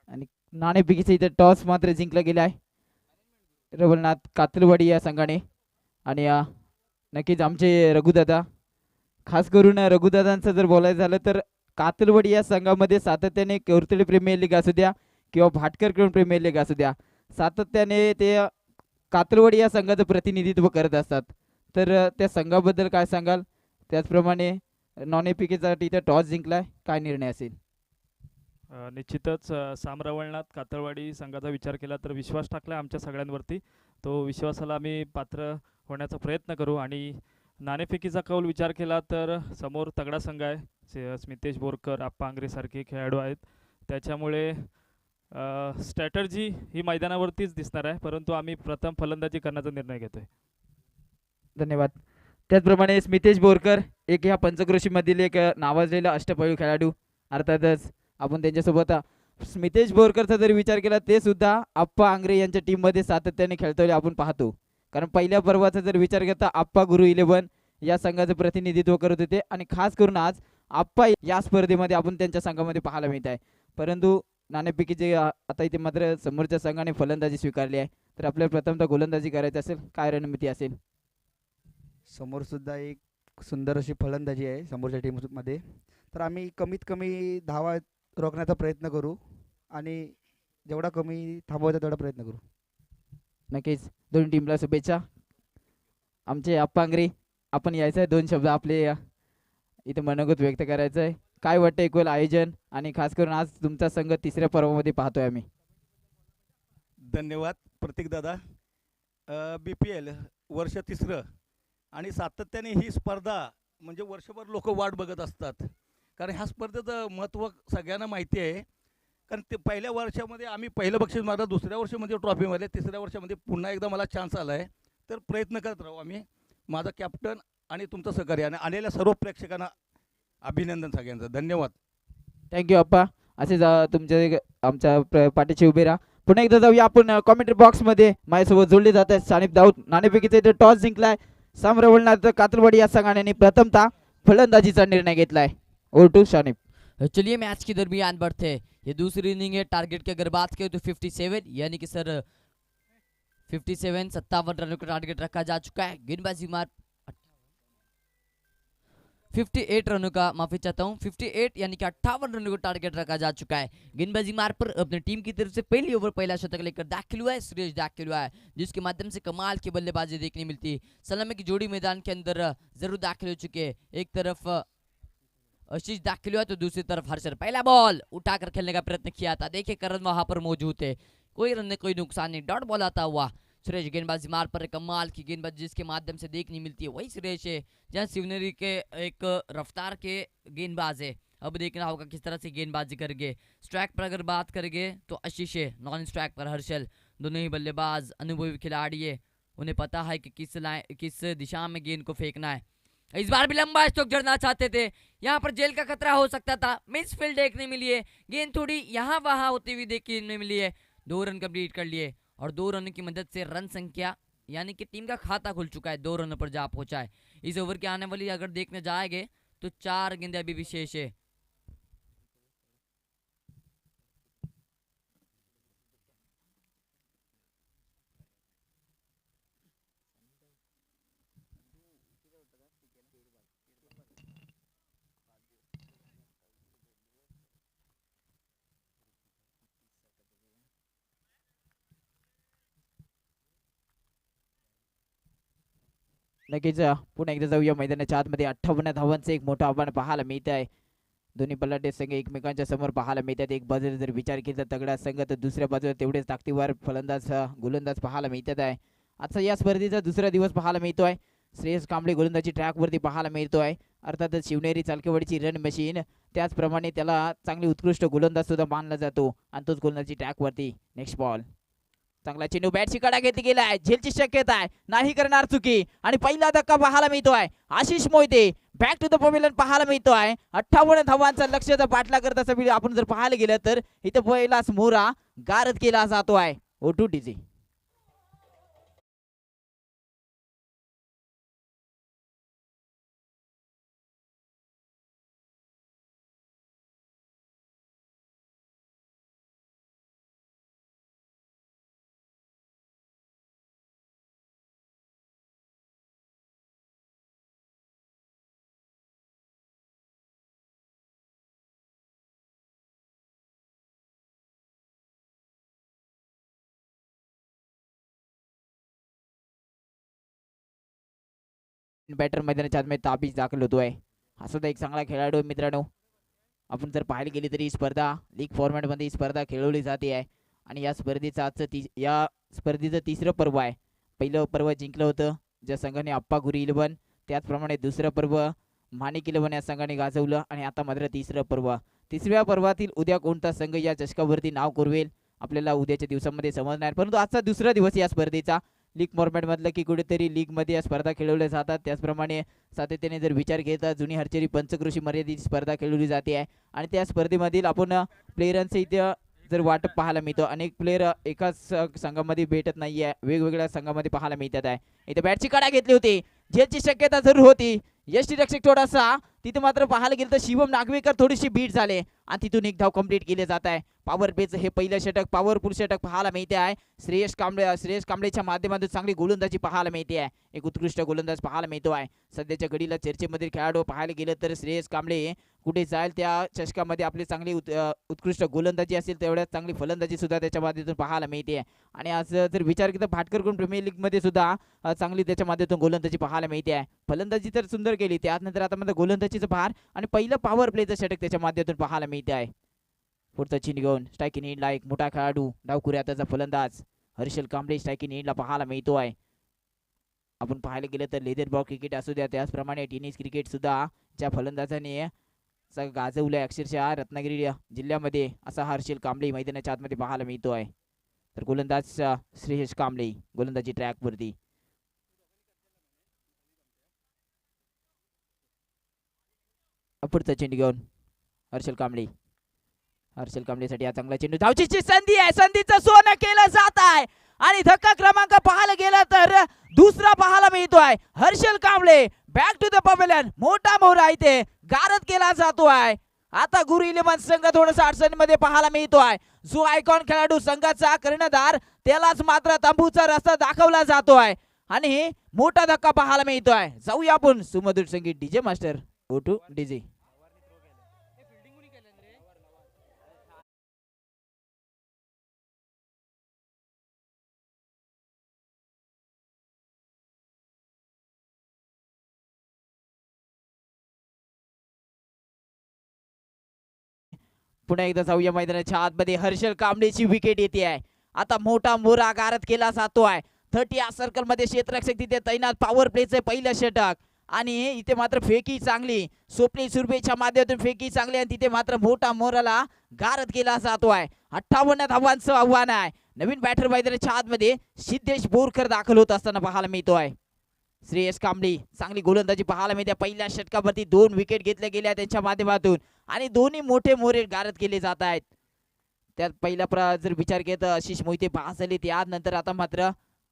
S3: आणि नाणेफेकीचा इथे टॉस मात्र जिंकला गेला आहे रवळनाथ कातलवाडी या संघाने। आणि नक्कीच आमचे रघुदादा, खास करून रघुदादांचं जर बोलायचं झालं तर कातलवाडी या संघामध्ये सातत्याने कोरतडी प्रीमियर लीग असू द्या किंवा भाटकरकोण प्रीमियर लीग असू द्या, सातत्याने ते कातलवाडी या संघाचं प्रतिनिधित्व करत असतात। तर त्या संघाबद्दल काय सांगाल? त्याचप्रमाणे नाणेफेकीसाठी इथे टॉस जिंकलाय, काय निर्णय असेल?
S4: निश्चितच सामरवळनाथ कातळवाडी संघाचा विचार केला तर विश्वास टाकला आमच्या सगळ्यांवरती, तो विश्वासाला आम्ही पात्र होण्याचा प्रयत्न करू। आणि नाणेफेकीचा कौल विचार केला तर समोर तगडा संघ आहे, स्मितेश बोरकर, आप्पा आंग्रे सारखे खेळाडू आहेत, त्याच्यामुळे स्ट्रॅटर्जी ही मैदानावरतीच दिसणार आहे, परंतु आम्ही प्रथम फलंदाजी करण्याचा निर्णय घेतोय।
S3: धन्यवाद। त्याचप्रमाणे स्मितेश बोरकर एक ह्या पंचक्रोशीमधील एक नावाजलेला अष्टपैलू खेळाडू, अर्थातच आपण त्यांच्यासोबत स्मितेश बोरकरचा जर विचार केला ते सुद्धा आप्पा आंग्रे यांच्या टीममध्ये सातत्याने खेळतोय आपण पाहतो। कारण पहिल्या पर्वाचा जर विचार करता आप्पा गुरु 11 या संघाचं प्रतिनिधित्व करत होते आणि खास करून आज आप्पा या स्पर्धेमध्ये आपण त्यांच्या संघामध्ये पाहायला मिळत आहे। परंतु नाणेफेकीचे आता इथे मात्र समोरच्या संघाने फलंदाजी स्वीकारली आहे, तर आपल्याला प्रथमतः गोलंदाजी करायची असेल, काय रणनीती असेल?
S5: समोर सुद्धा एक सुंदर अशी फलंदाजी आहे समोरच्या टीममध्ये, तर आम्ही कमीत कमी धावा रोखण्याचा प्रयत्न करू आणि जेवढा कमी थांबवायचा तेवढा प्रयत्न करू।
S3: नक्कीच दोन टीमला शुभेच्छा। आमचे आप्पा आंग्रे, आपण यायचं आहे, दोन शब्द आपले इथे मनोगत व्यक्त करायचं आहे, काय वाटतं एकूण आयोजन आणि खास करून आज तुमचा संघ तिसऱ्या पर्वामध्ये पाहतोय आम्ही?
S6: धन्यवाद प्रतीक दादा। BPL वर्ष तिसरं आणि सातत्याने ही स्पर्धा म्हणजे वर्षभर लोक वाट बघत असतात, कारण ह्या स्पर्धेचं महत्त्व सगळ्यांना माहिती आहे. कारण ते पहिल्या वर्षामध्ये आम्ही पहिलं बक्षीस मारलं, दुसऱ्या वर्षामध्ये ट्रॉफीमध्ये, तिसऱ्या वर्षामध्ये पुन्हा एकदा मला चान्स आला आहे. तर प्रयत्न करत राहू आम्ही, माझा कॅप्टन आणि तुमचं सहकार्य आणि आलेल्या सर्व प्रेक्षकांना अभिनंदन सगळ्यांचं. धन्यवाद.
S3: थँक्यू अप्पा. असेच आमच्या पाठीशी उभे राहा. पुन्हा एकदा जाऊया आपण कॉमेंट्री बॉक्समध्ये. माझ्यासोबत जोडले जात आहेत सानिप दाऊद. नाणेफेकीचा इथे टॉस जिंकलाय साम रवळनाथ कातरवाडी या संघाने प्रथमतः फलंदाजीचा निर्णय घेतलाय. ओव्हर टू शानिप.
S2: चलिए मैच के दरमियान बढ़ते हैं। ये दूसरी इनिंग है। टारगेट की अगर बात करें तो 57 यानी कि सर 57 रनों का टारगेट रखा जा चुका है। गेंदबाजी मार 58 रनों का, माफी चाहता हूँ, 58 यानी कि 58 रनों का टारगेट रखा जा चुका है। गेंदबाजी मार पर अपनी टीम की तरफ से पहली ओवर पहला शतक लेकर दाखिल हुआ है सुरेश दाखिल हुआ है, जिसके माध्यम से कमाल की बल्लेबाजी देखने मिलती है। सलामी की जोड़ी मैदान के अंदर जरूर दाखिल हो चुके हैं। एक तरफ आशीष दाखिल हुआ तो दूसरी तरफ हर्षल। पहला बॉल उठाकर खेलने का प्रयत्न किया था, देखिए करण वहां पर मौजूद थे, कोई रन कोई नुकसान नहीं, डॉट बॉल आता हुआ सुरेश। गेंदबाजी मार पर कमाल की गेंदबाजी जिसके माध्यम से देखने मिलती है वही सुरेश है, जहाँ शिवनेरी के एक रफ्तार के गेंदबाज है। अब देखना होगा किस तरह से गेंदबाजी करेंगे। स्ट्राइक पर अगर बात करेंगे तो आशीष है, नॉन स्ट्राइक पर हर्षल। दोनों ही बल्लेबाज अनुभवी खिलाड़ी है, उन्हें पता है कि किस दिशा में गेंद को फेंकना है। इस बार भी लंबा स्ट्रोक जड़ना चाहते थे, यहाँ पर जेल का खतरा हो सकता था, मिस फील्ड देखने मिली है, गेंद थोड़ी यहाँ वहां होती हुई देखने मिली है। 2 रन कंप्लीट कर लिए और 2 रन की मदद से रन संख्या यानी कि टीम का खाता खुल चुका है, 2 रनों पर जा पहुंचा है। इस ओवर के आने वाली अगर देखने जाएंगे तो 4 गेंदें अभी भी शेष है।
S3: नक्कीच पुन्हा एकदा जाऊया मैदानाच्या आतमध्ये. 58 धावांचं एक मोठं आव्हान पाहायला मिळत आहे. दोन्ही बलाढ्य संघ एकमेकांच्या समोर पाहायला मिळतात. एक बाजूला जर विचार केला तर तगडा संघ, तर दुसऱ्या बाजूला तेवढेच ताकदीवर फलंदाज गोलंदाज पाहायला मिळतात आहे. आजचा या स्पर्धेचा दुसरा दिवस पाहायला मिळतोय. श्रेयस कांबळे गोलंदाजी ट्रॅकवरती पाहायला मिळतोय. अर्थातच शिवनेरी चालकेवाडीची रन मशीन, त्याचप्रमाणे त्याला चांगली उत्कृष्ट गोलंदाज सुद्धा मानला जातो आणि तोच गोलंदाजी ट्रॅकवरती. नेक्स्ट बॉल, चांगला चेंडू बॅटची कडा घेतली गेलाय, झेलची शक्यता आहे, नाही करणार चुकी आणि पहिला धक्का पाहायला मिळतोय. Ashish Mohite back to the pavilion पाहायला मिळतोय. 58 धावांचा लक्ष्याचा पाठला करत असं आपण जर पाहायला गेलं तर इथं पहिलाच मोहरा गारद केला जातोय. O2 DJ. बॅटर मैदानाच्या आतमध्ये ताबीज दाखल होतोय. हा सुद्धा एक चांगला खेळाडू आहे मित्रांनो. आपण जर पाहायला गेली तरी ही स्पर्धा लीग फॉर्मॅटमध्ये ही स्पर्धा खेळवली जाते आहे आणि या स्पर्धेचं या स्पर्धेचं तिसरं पर्व आहे. पहिलं पर्व जिंकलं होतं ज्या संघाने अप्पा गुरी 11, त्याचप्रमाणे दुसरं पर्व माणिक 11 या संघाने गाजवलं आणि आता मात्र तिसरं पर्व. तिसऱ्या पर्वातील उद्या कोणता संघ या चषकावरती नाव कोरवेल आपल्याला उद्याच्या दिवसामध्ये समजणार, परंतु आजचा दुसरा दिवस या स्पर्धेचा लीग फॉर्मॅट मधलं की कुठेतरी लीग मध्ये या स्पर्धा खेळवल्या जातात. त्याचप्रमाणे सातत्याने जर विचार केला जुनी हरचेरी पंचकृषी मर्यादित स्पर्धा खेळवली जाते आहे आणि त्या स्पर्धेमधील आपण प्लेयरांचे इथे जर वाटप पाहायला मिळतो. अनेक प्लेयर एकाच संघामध्ये भेटत नाहीये, वेगवेगळ्या संघामध्ये पाहायला मिळतात आहे. इथे बॅटची कडा घेतली होती, जेलची शक्यता जरूर होती. यष्टीरक्षक थोडासा तिथे मात्र पाहायला गेलं तर शिवम नागवेकर थोडीशी बीट झाले आणि तिथून एक धाव कंप्लीट केले जात आहे. पॉवर प्लेचं हे पहिलं षटक, पॉवरफुल षटक पाहायला मिळते आहे. श्रेयस कांबळेच्या माध्यमातून चांगली गोलंदाजी पाहायला मिळते आहे. एक उत्कृष्ट गोलंदाज पाहायला मिळतो आहे. सध्याच्या घडीला चर्चेमध्ये खेळाडू पाहायला गेलं तर श्रेयस कांबळे कुठे जाईल त्या चषकामध्ये आपली चांगली उत्कृष्ट गोलंदाजी असेल तेवढ्याच चांगली फलंदाजी सुद्धा त्याच्या माध्यमातून पाहायला मिळते आहे. आणि आज जर विचार केला भाटकरकडून प्रीमियर लीग मध्ये सुद्धा चांगली त्याच्या माध्यमातून गोलंदाजी पाहायला मिळते आहे. फलंदाजी तर सुंदर केली, त्यानंतर आता मध्ये गोलंदाजीचं भार आणि पहिलं पॉवर प्लेचं षटक त्याच्या माध्यमातून पाहायला मिळते आहे. पुढचा चीन घेऊन स्ट्रायकिंग एंडला एक मोठा खेळाडू डावखुऱ्याचा फलंदाज हर्षल कांबळे स्ट्रायकिंग एंडला पाहायला मिळतो आहे. आपण पाहायला गेलं तर लेदर बॉल क्रिकेट असू द्या, त्याचप्रमाणे टेनिस क्रिकेट सुद्धा ज्या फलंदाजाने गाजवलंय अक्षरशः रत्नागिरी जिल्ह्यामध्ये, असा हर्षल कांबळे मैदानाच्या आतमध्ये पाहायला मिळतो आहे. तर गोलंदाज श्रेयश कांबळे गोलंदाजी ट्रॅक वरती. पुढचा चेंडू घेऊन हर्षल कांबळे. हर्षल कांबळेसाठी हा चांगला चेंडू, धावचीची संधी आहे, संधीचं सोनं केलं जात आहे आणि धक्का क्रमांक पाहायला गेला तर दुसरा पाहायला मिळतोय. Harshal Kamble back to the pavilion, मोठा मोहरा इथे गारद केला जातो आहे. आता गुरु इलेव्हन संघ थोडंसं अडचणीमध्ये पाहायला मिळतोय. जो आयकॉन खेळाडू संघाचा कर्णधार त्यालाच मात्र तंबूचा रस्ता दाखवला जातोय आणि मोठा धक्का पाहायला मिळतोय. जाऊया आपण सुमधुर संगीत डीजे मास्टर ओटू डीजे. पुन्हा एकदा जाऊया मैदानाच्या आतमध्ये. हर्षल कांबळेची विकेट येते आहे. आता मोठा मोरा गारद केला जातो आहे. 30 या सर्कल मध्ये क्षेत्ररक्षक तिथे तैनात. पॉवर प्लेचे पहिलं षटक आणि इथे मात्र फेकी चांगली, स्वप्नील सुरभेच्या माध्यमातून फेकी चांगली आणि तिथे मात्र मोठा मोराला गारद केला जातो आहे. 58 धावांचं आव्हान आहे. नवीन बॅटर मैदानाच्या आतमध्ये सिद्धेश बोरकर दाखल होत असताना पाहायला मिळतो आहे. श्रेयस कांबळे चांगली गोलंदाजी पाहायला मिळते. पहिल्या षटकावरती 2 विकेट घेतल्या गेल्या त्यांच्या माध्यमातून आणि दोन्ही मोठे मोरे गारद केले जात आहेत. त्यात पहिला जर विचार केला तर आशिष मोहिते पास झाले, त्यानंतर आता मात्र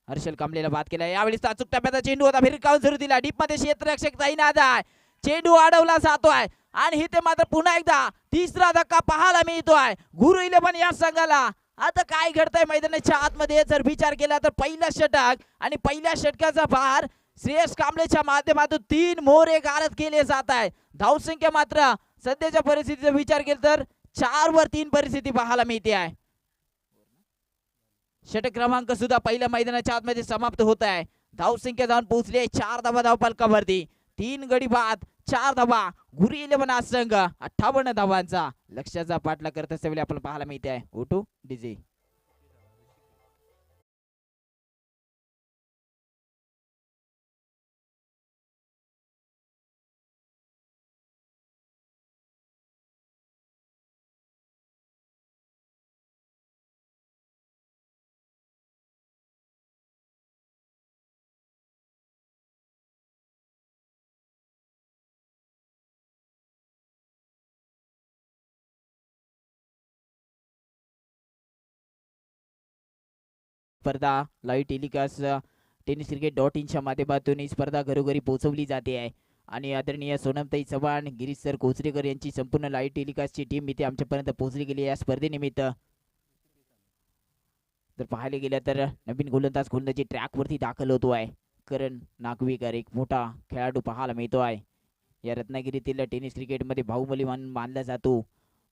S3: हर्षल कांबळेला बाद केला. यावेळी अचूक टप्प्याचा चेंडू होता, भिरकावून झरू दिला. डीप मध्ये क्षेत्ररक्षक तैनात आहे. चेंडू अडवला जातोय आणि इथे मात्र पुन्हा एकदा तिसरा धक्का पाहायला मिळतोय गुरु इलेव्हन या संघाला. आता काय घडतंय मैदानाच्या आतमध्ये जर विचार केला तर पहिला षटक आणि पहिल्या षटकाचा भार श्रेयस कांबळेच्या माध्यमातून 3 मोरे गारद केले जात आहेत. धावसंख्या मात्र सध्याच्या परिस्थितीचा विचार केला तर 4 वर 3 परिस्थिती पाहायला मिळते आहे. षटक क्रमांक सुद्धा पहिल्या मैदानाच्या आतमध्ये समाप्त होत आहे. धावसंख्या जाऊन पोहोचली आहे 4 धावा धावफलकावरती. 3 गडी बाद 4 धावा. गुरु इलेव्हन हा संघ 58 धावांचा लक्ष्याचा पाठलाग करत असल्यामुळे आपण पाहायला मिळते आहे. ओटू डीजे. स्पर्धा लाईव्ह टेलिकास्ट tenniscricket.in च्या माध्यमातून ही स्पर्धा घरोघरी पोहोचवली जाते आहे आणि आदरणीय सोनमताई चव्हाण, गिरीश सर कोचरेकर यांची संपूर्ण लाईव्ह टेलिकास्टची टीम इथे आमच्यापर्यंत पोहोचली गेली या स्पर्धेनिमित्त. तर पाहायला गेलं तर नवीन गोलंदाजी ट्रॅकवरती दाखल होतो आहे. करण नागवेकर एक मोठा खेळाडू पाहायला मिळतो आहे. या रत्नागिरीतील टेनिस क्रिकेटमध्ये बाहुबली मानला जातो.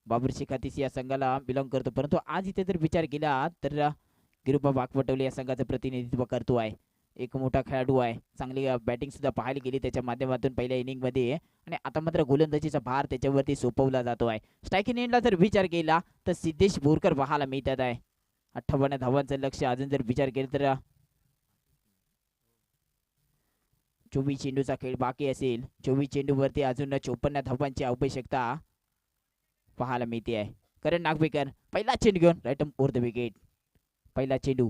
S3: बाबर शेखातीस या संघाला बिलॉंग करतो, परंतु आज इथे जर विचार केला तर गिरुबा बागवटवले या संघाचं प्रतिनिधित्व करतो आहे. एक मोठा खेळाडू आहे. चांगली बॅटिंग सुद्धा पाहायला गेली त्याच्या माध्यमातून पहिल्या इनिंग मध्ये आणि आता मात्र गोलंदाजीचा भार त्याच्यावरती सोपवला जातो आहे. स्ट्रायकिंग एंडला जर विचार केला तर सिद्धेश बोरकर पाहायला मिळतात आहे. 58 धावांचं लक्ष. अजून जर विचार केला तर 24 चेंडूचा खेळ बाकी असेल. 24 चेंडूवरती अजून 54 धावांची आवश्यकता पाहायला मिळते आहे. करण नागवेकर पहिला चेंडू घेऊन राईट ओव्हर द विकेट. पहिला चेंडू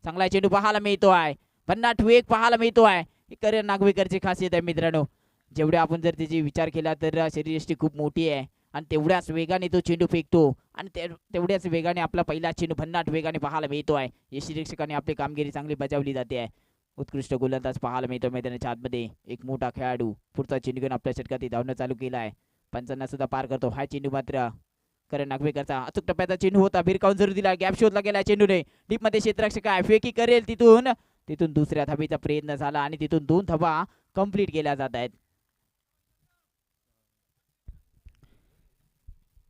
S3: चांगला चेंडू पाहायला मिळतो आहे. 50 वेग पाहायला मिळतो आहे. करण नागवेकरची खासियत आहे मित्रांनो. जेवढे आपण जर त्याची विचार केला तर शरीरयष्टी खूप मोठी आहे आणि तेवढ्याच वेगाने तो चेंडू फेकतो आणि तेवढ्याच वेगाने आपला पहिला चेंडू 50 वेगाने पाहायला मिळतो आहे. यष्टिरक्षकाने आपली कामगिरी चांगली बजावली जाते आहे. उत्कृष्ट गोलंदाज पाहायला मिळतो मैदानाच्या आतमध्ये. एक मोठा खेळाडू पुढचा चेंडू घेऊन आपल्या षटकात धावणं चालू केला आहे. 50 सुद्धा पार करतो. हा चेंडू मात्र करण नागवेकरचा अचूक टप्प्याचा चेंडू होता. भिरकावून जरूर दिला. गॅप शोधला गेला चेंडूने. डीप मध्ये क्षेत्ररक्षक आहे. फेकी करेल तिथून दुसऱ्या धाबीचा प्रयत्न झाला आणि तिथून 2 धावा कंप्लीट केल्या जात आहेत.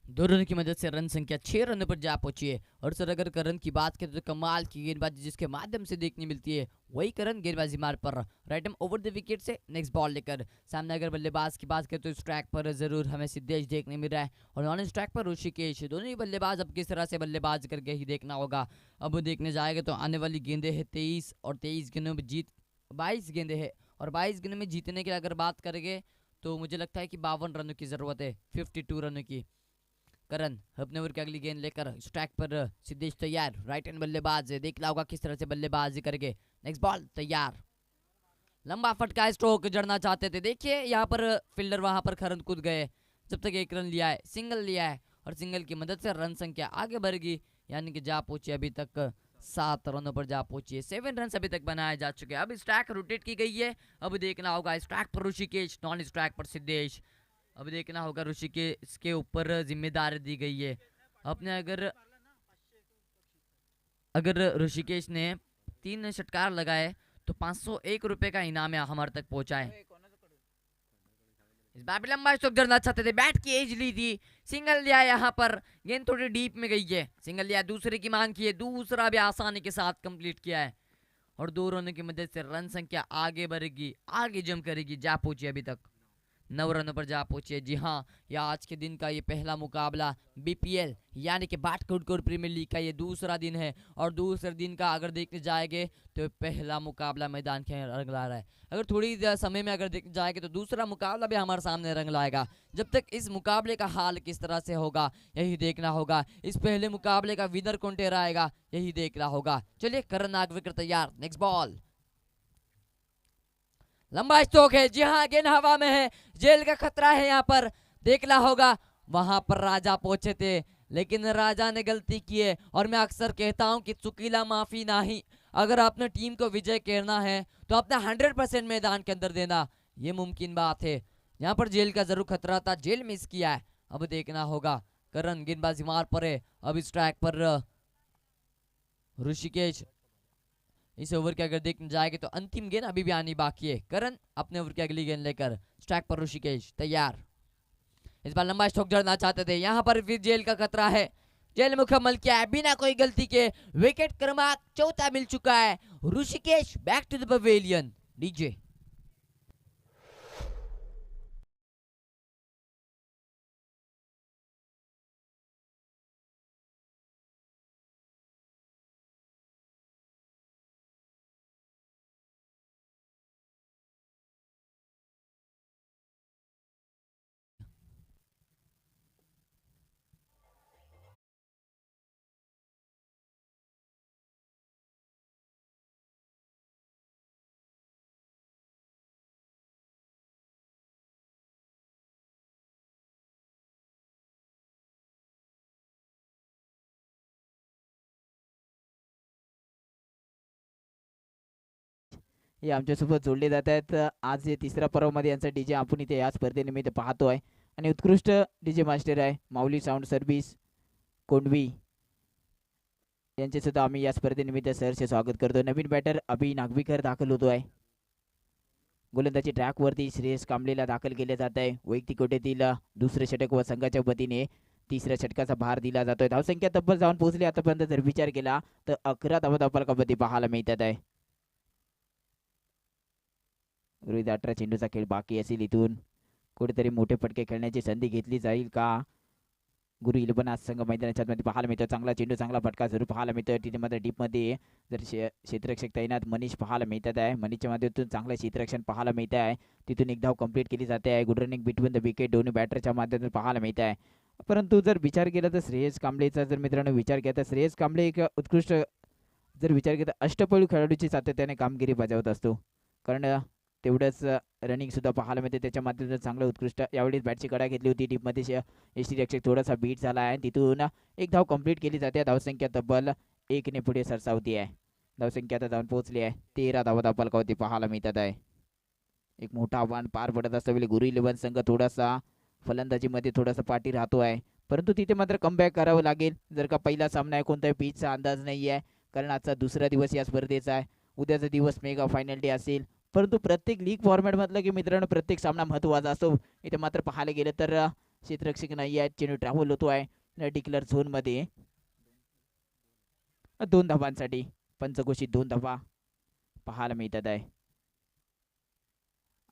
S2: दो रन की मदद से रन संख्या 6 रन पर जा पहुंची है। और सर अगर करण की बात करें तो कमाल की गेंदबाजी जिसके माध्यम से देखने मिलती है वही करण गेंदबाजी मार पर right arm over the wicket से नेक्स्ट बॉल लेकर सामने। अगर बल्लेबाज की बात करें तो इस ट्रैक पर जरूर हमें सिद्धेश देखने मिल रहा है और ऑन इस ट्रैक पर ऋषिकेश। दोनों ही बल्लेबाज अब किस तरह से बल्लेबाज करके ही देखना होगा। अब देखने जाएगा तो आने वाली गेंदें है 23 और 23 गेंदों में जीत 22 गेंदे है और 22 गेंद में जीतने के लिए अगर बात करेंगे तो मुझे लगता है कि 52 रनों की जरूरत है, 52 रनों की। करण अपने ओवर की अगली गेंद लेकर स्ट्राइक पर सिद्धेश तैयार, राइट हैंड बल्लेबाज है, देखना होगा किस तरह से बल्लेबाजी करेंगे। नेक्स्ट बॉल तैयार, लंबा फटका स्ट्रोक जड़ना चाहते थे, देखिए यहाँ पर फील्डर वहां पर खरन कूद गए, जब तक एक रन लिया है, सिंगल लिया है और सिंगल की मदद से रन संख्या आगे बढ़ेगी, यानी कि जा पहुंची अभी तक 7 रनों पर जा पहुंची है। 7 रन अभी तक बनाए जा चुके हैं। अब स्ट्राइक रोटेट की गई है, अब देखना होगा स्ट्राइक पर ऋषिकेश, नॉन स्ट्राइक पर सिद्धेश। अब देखना होगा ऋषिकेश के ऊपर जिम्मेदारी दी गई है। अपने अगर ऋषिकेश ने 3 षटकार लगाए तो 501 रुपए का इनाम हमारे तक पहुंचा है। इस बार भी लंबा स्ट्रोक जड़ना चाहते थे, बैट की एज ली थी, सिंगल लिया यहाँ पर, गेंद थोड़ी डीप में गई है, सिंगल लिया, दूसरे की मांग की है, दूसरा भी आसानी के साथ कंप्लीट किया है और 2 रनों की मदद से रन संख्या आगे बढ़ेगी, आगे जंप करेगी, जा पहुंची अभी तक 9 रनों पर जा पहुंचे। जी हाँ, यह आज के दिन का ये पहला मुकाबला बीपीएल यानी कि भाटकोट प्रीमियर लीग का ये दूसरा दिन है और दूसरे दिन का अगर देखने जाएंगे तो पहला मुकाबला मैदान के रंग ला रहा है। अगर थोड़ी समय में अगर देखने जाएंगे तो दूसरा मुकाबला भी हमारे सामने रंग लाएगा। जब तक इस मुकाबले का हाल किस तरह से होगा यही देखना होगा, इस पहले मुकाबले का विनर कौन ठहराएगा यही देखना होगा। चलिए करण नागवेकर तैयार, नेक्स्ट बॉल, लंबा स्ट्रोक है, जी हाँ गेंद हवा में है, जेल का खतरा है यहाँ पर, देखना होगा। वहां पर राजा पहुंचे थे लेकिन राजा ने गलती की है और मैं अक्सर कहता हूं कि चुकीला माफी नहीं, अगर अपने टीम को विजय करना है तो अपना 100% मैदान के अंदर देना, ये मुमकिन बात है। यहाँ पर जेल का जरूर खतरा था, जेल मिस किया है, अब देखना होगा। करण गेंदबाजी मार पर है, अब स्ट्राइक पर ऋषिकेश। इस ओवर के अगर देखने जाएंगे तो अंतिम गेंद अभी भी आनी बाकी है। करण अपने ओवर की अगली गेंद लेकर स्ट्राइक पर ऋषिकेश तैयार, इस बार लंबा स्ट्रोक जड़ना चाहते थे, यहाँ पर फिर जेल का खतरा है, जेल मुकम्मल किया है बिना कोई गलती के, विकेट क्रमांक 4 मिल चुका है। Rishikesh back to the pavilion, DJ.
S3: हे आमच्यासोबत जोडले जात आहेत। आज हे तिसऱ्या पर्वामध्ये यांचा डीजे आपण इथे या स्पर्धेनिमित्त पाहतोय आणि उत्कृष्ट डीजे मास्टर आहे माऊली साऊंड सर्व्हिस कोंडवी, यांचे सुद्धा आम्ही या स्पर्धेनिमित्त सहर्ष स्वागत करतो। नवीन बॅटर अभि नागवीकर दाखल होतोय, गोलंदाजी ट्रॅकवरती श्रेयस कांबळेला दाखल केले जात आहे। वैयक्तिक कोट्यातील दुसरे षटक व संघाच्या वतीने तिसऱ्या षटकाचा भार दिला जातोय। धावसंख्या तब्बल जाऊन पोहोचली आतापर्यंत जर विचार केला तर 11 धावा फलकामध्ये पाहायला मिळतात आहे। रोहित 18 चेंडूचा खेळ बाकी असेल, इथून कुठेतरी मोठे फटके खेळण्याची संधी घेतली जाईल का? गुरु 11 आज संघ मैदानाच्या मध्ये पाहायला मिळतो, चांगला चेंडू चांगला फटका जरूर पाहायला मिळतो। तिथे मात्र डीप मध्ये जर क्षेत्ररक्षक तैनात मनीष पाहायला मिळतात आहे, मनीषच्या माध्यमातून चांगलं क्षेत्ररक्षण पाहायला मिळत आहे, तिथून एक धाव कंप्लीट केली जाते आहे। Good running between the wicket दोन्ही बॅटरच्या माध्यमातून पाहायला मिळत आहे। परंतु जर विचार केला तर श्रेयस कांबळेचा जर मित्रांनो विचार केला तर श्रेयस कांबळे एक उत्कृष्ट जर विचार केला अष्टपैलू खेळाडूची सातत्याने कामगिरी बजावत असतो, कारण तेवढंच रनिंग सुद्धा पाहायला मिळते, त्याच्या माध्यमातून चांगलं उत्कृष्ट यावेळी बॅटची कडा घेतली होती, डीपमध्ये यष्टीरक्षक थोडासा बीट झाला आहे, तिथून एक धाव कंप्लीट केली जाते। धावसंख्या तब्बल 1 ने पुढे सरसावती आहे, धावसंख्या आता जाऊन पोहोचली आहे 13 धावा फलकावरती पाहायला मिळतात आहे। एक मोठं आव्हान पार पडत असताना गुरु 11 संघ थोडासा फलंदाजीमध्ये थोडासा पाठी राहतो आहे, परंतु तिथे मात्र कमबॅक करावं लागेल। जर का पहिला सामना आहे कोणत्याही पिचचा अंदाज नाही आहे, कारण आजचा दुसरा दिवस या स्पर्धेचा आहे, उद्याचा दिवस मेगा फायनल डे असेल, परंतु प्रत्येक लीग फॉर्मॅट मधलं की मित्रांनो प्रत्येक सामना महत्त्वाचा असतो। इथे मात्र पाहायला गेलं तर क्षेत्ररक्षक नाही आहे, चेंडू ट्रॅव्हल होतो आहे डिक्लेअर झोन मध्ये 2 धावांसाठी, पंचघोषित 2 धावा पाहायला मिळतात आहे।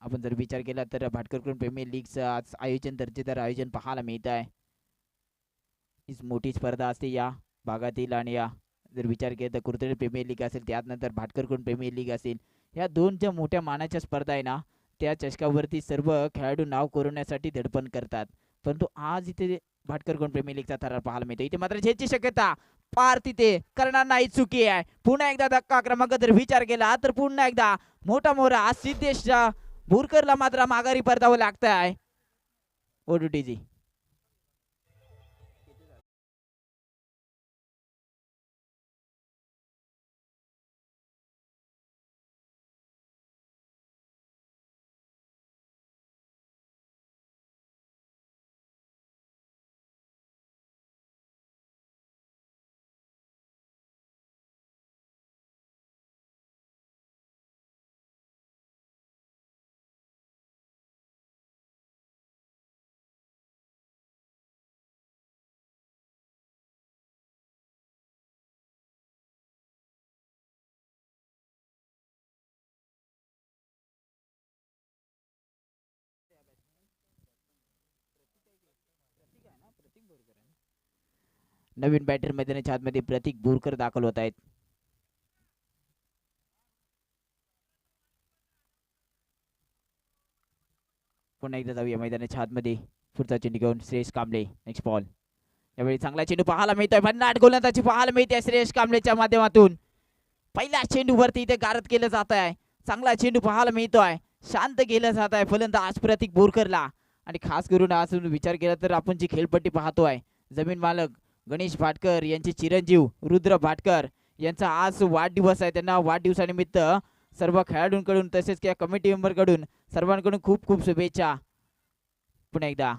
S3: आपण जर विचार केला तर भाटकरकडून प्रीमियर लीगचं आज आयोजन दर्जेदार आयोजन पाहायला मिळत आहे। ही मोठी स्पर्धा असते या भागातील, आणि या जर विचार केला तर कुर्तुळे प्रीमियर लीग असेल, त्यानंतर भाटकरकडून प्रीमियर लीग असेल, ह्या दोन ज्या मोठ्या मानाच्या स्पर्धा आहे ना, त्या चषकावरती सर्व खेळाडू नाव कोरण्यासाठी धडपड करतात. परंतु आज इथे भाटकर कोण प्रेमी लीगचा थरार पाहायला मिळतो. इथे मात्र झेलची शक्यता पार तिथे करणार नाही, चुकी आहे. पुन्हा एकदा धक्का क्रमांक जर विचार केला तर पुन्हा एकदा मोठा मोहरा सिद्धेशच्या बोरकरला मात्र माघारी परतावं लागत आहे. ओडूटीजी नवीन बॅटर मैदानाच्या आतमध्ये प्रतीक बोरकर दाखल होत आहेत. पुन्हा एकदा जाऊया मैदानाच्या आतमध्ये. पुढचा चेंडू घेऊन श्रेयस कांबळे, नेक्स्ट बॉल. यावेळी चांगला चेंडू पाहायला मिळतोय, भन्नाट गोलंदाजी पाहायला मिळते श्रेयस कांबळेच्या माध्यमातून. पहिल्या चेंडूवरती इथे गारद केलं जात आहे. चांगला चेंडू पाहायला मिळतोय, शांत केलं जात आहे फलंदाज प्रतीक बोरकरला. आणि खास करून आज विचार केला तर आपण जी खेळपट्टी पाहतोय, जमीन मालक गणेश भाटकर यांचे चिरंजीव रुद्र भाटकर यांचा आज वाढदिवस आहे. त्यांना वाढदिवसानिमित्त सर्व खेळाडूंकडून तसेच त्या कमिटी मेंबरकडून सर्वांकडून खूप खूप शुभेच्छा. पुन्हा एकदा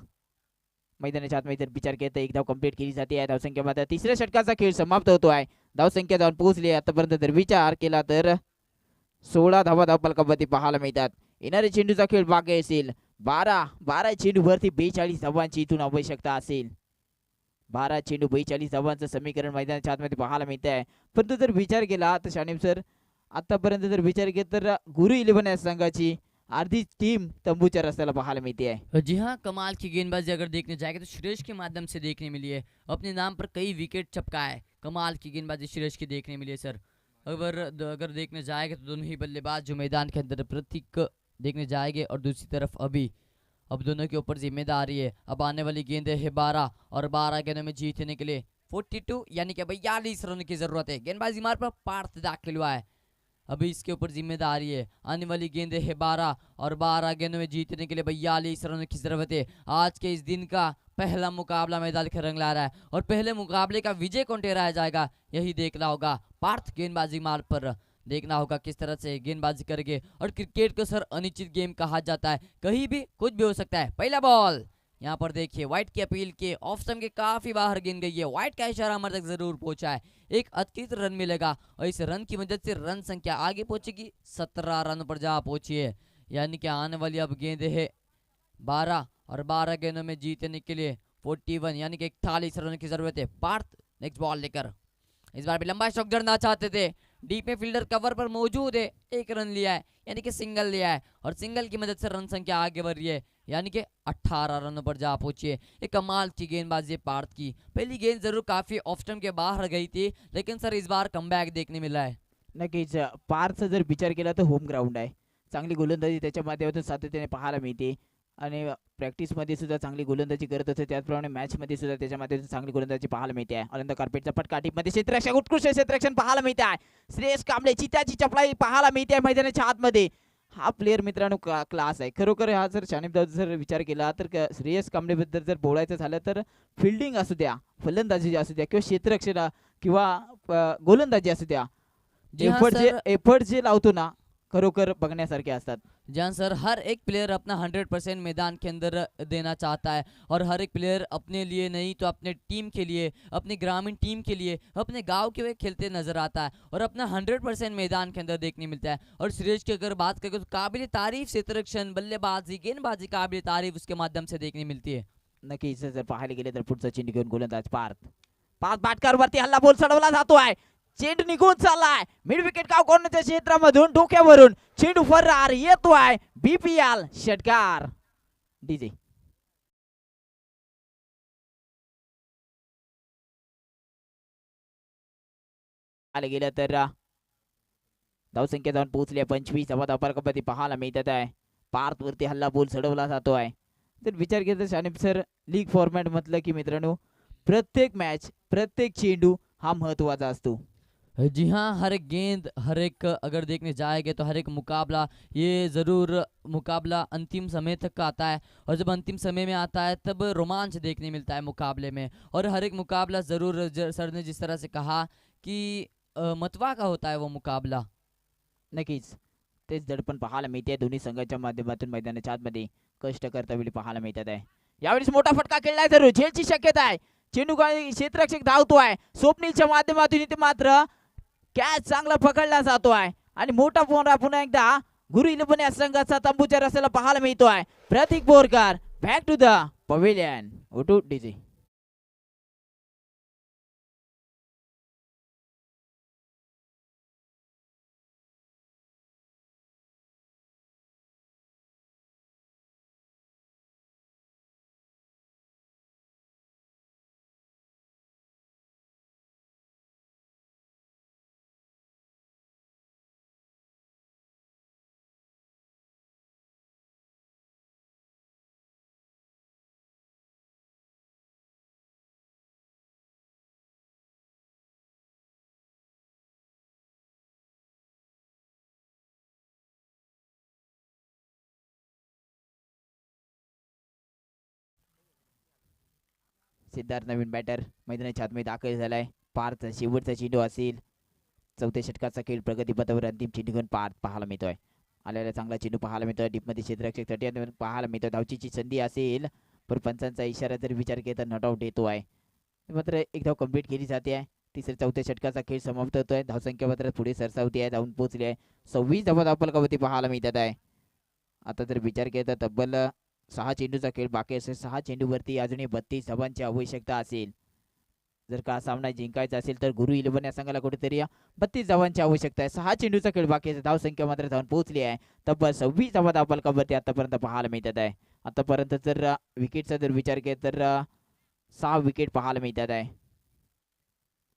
S3: मैदानाच्या आतमध्ये विचार केला तर एक धाव कंप्लीट केली जाते आहे. धावसंख्या मात्र तिसऱ्या षटकाचा खेळ समाप्त होतोय. धावसंख्या जाऊन पोहोचली आतापर्यंत जर विचार केला तर 16 धावा धावफलकावरती पाहायला मिळतात. येणाऱ्या चेंडूचा खेळ बाकी असेल 12 चेंडूवरती 42 धावांची इथून आवश्यकता असेल. 12 चेंडू 42 धावांचं समीकरण मैदानाच्या आतमध्ये पाहायला मिळत आहे. परंतु जर विचार केला तर शानिम सर आतापर्यंत जर विचार केला तर गुरु 11 या संघाची आधी टीम तंबूच्या रस्त्याला पाहायला मिलती है।
S2: जी हाँ, कमाल की गेंदबाजी अगर देखने जाएंगे तो सुरेश के माध्यम से देखने मिली है। अपने नाम पर कई विकेट चपका है। कमाल की गेंदबाजी सुरेश की देखने मिली है सर। अगर देखने जाएंगे तो दोनों ही बल्लेबाज जो मैदान के अंदर प्रतीक देखने जाएंगे और दूसरी तरफ अब दोनों के ऊपर जिम्मेदारी है। अब आने वाली गेंदें है 12 और 12 गेंदों में जीतने के लिए 42 यानी कि 42 रनों की जरूरत है। गेंदबाजी मार्ग पर पार्थ दाखिल हुआ है। अभी इसके ऊपर जिम्मेदारी है। आने वाली गेंदें है 12 और 12 गेंदों में जीतने के लिए 42 रनों की जरूरत है। आज के इस दिन का पहला मुकाबला मैदान का रंग ला रहा है और पहले मुकाबले का विजय कौन ठहराया जाएगा यही देखना होगा। पार्थ गेंदबाजी मार्ग पर देखना होगा किस तरह से गेंदबाजी करेंगे। और क्रिकेट को सर अनिश्चित गेम कहा जाता है, कहीं भी कुछ भी हो सकता है। पहला बॉल यहाँ पर देखिए व्हाइट की अपील के ऑफ स्टंप के काफी बाहर गेंद गई है। व्हाइट का इशारा हमारे तक जरूर पहुंचा है। एक अतिरिक्त रन मिलेगा और इस रन की मदद से रन संख्या आगे पहुंचेगी, 17 रन पर जा पहुंची है। यानी कि आने वाली अब गेंदे है 12 और 12 गेंदों में जीतने के लिए 41 यानी कि 41 रनों की जरूरत है। पार्थ नेक्स्ट बॉल लेकर इस बार भी लंबा शॉट जड़ना चाहते थे। डीप में फील्डर कवर पर मौजूद है, एक रन लिया है यानी कि सिंगल लिया है और सिंगल की मदद से रन संख्या आगे बढ़ रही है यानी कि 18 रनों पर जा पहुंची है। एक कमाल की गेंदबाजी पार्थ की। पहली गेंद जरूर काफी ऑफ स्टंप के बाहर गई थी, लेकिन सर इस बार कमबॅक देखने मिला है।
S3: नक्कीच पारचा जर विचार केला तर होम ग्राउंड आहे, चांगली गोलंदाजी त्याच्या माध्यमातून सातत्याने पाहायला मिळते आणि प्रॅक्टिसमध्ये सुद्धा चांगली गोलंदाजी करत असते, त्याचप्रमाणे मॅचमध्ये सुद्धा त्याच्या माध्यमातून चांगली गोलंदाजी पाहायला मिळते आहे। अनंत कार्पेटचा पटका टीपमध्ये क्षेत्ररक्षण उत्कृष्ट क्षेत्ररक्षण पाहायला मिळते आहे। श्रेयस कांबळे त्याची चपलाई पाहायला मिळते आहे मैदानाच्या आतमध्ये। हा प्लेयर मित्रांनो क्लास आहे खरोखर। हा जर शानिबदा जर विचार केला तर श्रेयस कांबळेबद्दल जर बोलायचं झालं तर फिल्डिंग असू द्या, फलंदाजी असू द्या किंवा क्षेत्ररक्षण किंवा गोलंदाजी असू द्या, एफर्ट जे लावतो ना खरोखर बघण्यासारखे असतात।
S2: जहां सर हर एक प्लेयर अपना 100% मैदान के अंदर देना चाहता है और हर एक प्लेयर अपने लिए नहीं तो अपने टीम के लिए, अपनी ग्रामीण टीम के लिए, अपने गांव के लिए खेलते नजर आता है और अपना 100% मैदान के अंदर देखने मिलता है। और सुरेश की अगर बात करें तो काबिल तारीफ क्षेत्ररक्षण, बल्लेबाजी, गेंदबाजी काबिल तारीफ उसके माध्यम से देखने मिलती है।
S3: नक्कीच जर पाहायला गेले तर पुढचा चेंडू घेऊन गोलंदाज पार्थ भाटकर वरती हल्ला बोल चढवला जातो आहे। चेंडू निघून चाललाय मिड विकेट काव कोणाच्या क्षेत्रामधून डोक्यावरून चेंडू फरार येतोय। बीपीएल षटकार डीजे आले गेलं तर धावसंख्या जाऊन पोहोचली आहे 25 धावा धावफलकावरती पाहायला मिळतात आहे. पार्थवरती हल्ला बोल चढवला जातो आहे. तर विचार केला शानिब सर, लीग फॉर्मॅट म्हटलं की मित्रांनो प्रत्येक मॅच प्रत्येक चेंडू हा महत्वाचा असतो.
S2: जी हाँ, हर एक गेंद, हर एक अगर देखने जाएंगे तो हर एक मुकाबला, ये ज़रूर मुकाबला अंतिम समय तक का आता है, और जब अंतिम समय में आता है तब रोमांच देखने मिलता है मुकाबले में. और हर एक मुकाबला ज़रूर सर ने जिस तरह से कहा कि महत्वा का होता है वो मुकाबला.
S3: नक्कीच तेच दडपण पाहायला मिळते दोन्ही संघाच्या माध्यमातून मैदानाच्या आतमध्ये कष्ट करता वेळी पाहायला मिळतात आहे. यावेळेस मोठा फटका खेळलाय जरूर, झेलची शक्यता आहे. चेंडू क्षेत्ररक्षक धावतोय स्वप्नीलच्या माध्यमातून, इथे मात्र कॅच चांगला पकडला जातो आहे आणि मोठा पोरा पुन्हा एकदा गुरु इलेव्हन या संघाचा तंबूच्या रस्त्याला पाहायला मिळतोय. Pratik Borkar back to the pavilion. ओटू डीजे. सिद्धार्थ नवीन बॅटर मैदानाच्या आतमध्ये दाखल झालाय. पार्थ शेवटचा चेंडू असेल. चौथ्या षटकाचा खेळ प्रगतीपथावर अंतिम चेंडू घेऊन पार्थ पाहायला मिळतोय. आलेला चांगला चेंडू पाहायला मिळतोय. डीपमध्ये क्षेत्ररक्षक तटीय पाहायला मिळतोय. धावचीची संधी असेल पण पंचांचा इशारा जर विचार केला तर नॉट आउट येतो आहे. मात्र एक धाव कंप्लीट केली जाते आहे. तिसऱ्या चौथ्या षटकाचा खेळ समाप्त होतोय. धावसंख्या मात्र पुढे सरसावती आहे, जाऊन पोहोचली आहे. 26 धावा धावफलकावरती पाहायला मिळतात आहे. आता जर विचार केला तर तब्बल 6 चेंडूचा खेळ बाकी असेल. 6 चेंडूवरती अजूनही 32 धावांची आवश्यकता असेल. जर का सामना जिंकायचा असेल तर गुरु इलेव्हन या संघाला कुठेतरी 32 धावांची आवश्यकता आहे. 6 चेंडूचा खेळ बाकी आहे. धावसंख्या मात्र जाऊन पोहोचली आहे. तब्बल 26 धावा धावफलकावरती आतापर्यंत पाहायला मिळतात आहे. आतापर्यंत जर विकेटचा जर विचार केला तर 6 विकेट पाहायला मिळतात आहे.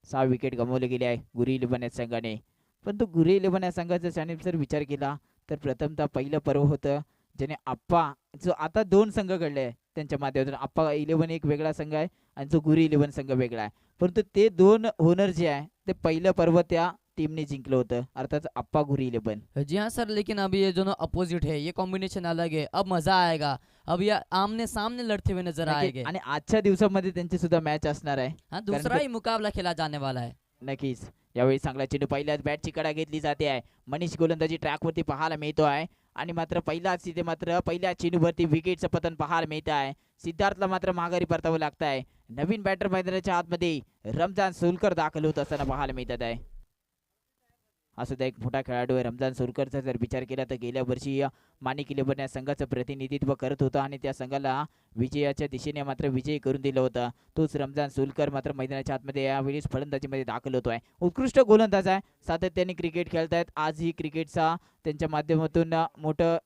S3: 6 विकेट गमावले गेले आहे गुरु इलेव्हन या संघाने. पण तो गुरु इलेव्हन या संघाचा शानिब जर विचार केला तर प्रथमतः पहिलं पर्व होतं ज्याने आप्पा, जो आता 2 संघ घडले आहे त्यांच्या माध्यमातून. आप्पा इलेव्हन एक वेगळा संघ आहे आणि जो गुरु इलेव्हन संघ वेगळा आहे. परंतु ते 2 ओनर जे आहे ते पहिलं पर्व त्या टीमने जिंकलं होतं, अर्थात आप्पा गुरु इलेव्हन.
S2: जी हाँ सर, लेकिन अभी ये दोनों अपोजिट है, ये कॉम्बिनेशन अलग है. अब मजा आएगा, अब ये आमने सामने लड़ते हुए नजर आएंगे.
S3: आणि आजच्या दिवसामध्ये त्यांची सुद्धा मॅच असणार आहे.
S2: हाँ, दूसरा ही मुकाबला खेला जाने वाला है.
S3: नक्कीच यावेळी चांगला चेंडू पहिल्याच बॅटची कडा घेतली जाते आहे. मनीष गोलंदाजी ट्रॅकवरती पाहायला मिळतो आहे आणि मात्र पहिल्या चेंडूवरती विकेटचं पतन पाहायला मिळत आहे. सिद्धार्थला मात्र माघारी परतावं लागत आहे. नवीन बॅटर मैदानाच्या आतमध्ये रमजान सोलकर दाखल होत असताना पाहायला मिळत आहे. हा सुद्धा एक मोठा खेळाडू आहे. रमजान सोलकरचा जर विचार केला तर गेल्या वर्षी माणिक इलेव्हन या संघाचं प्रतिनिधित्व करत होता आणि त्या संघाला विजयाच्या दिशेने मात्र विजयी करून दिलं होतं. तोच रमजान सोलकर मात्र मैदानाच्या आतमध्ये यावेळेस फलंदाजीमध्ये दाखल होतोय. उत्कृष्ट गोलंदाज आहे, सातत्याने क्रिकेट खेळतायत. आजही क्रिकेटचा त्यांच्या माध्यमातून मोठं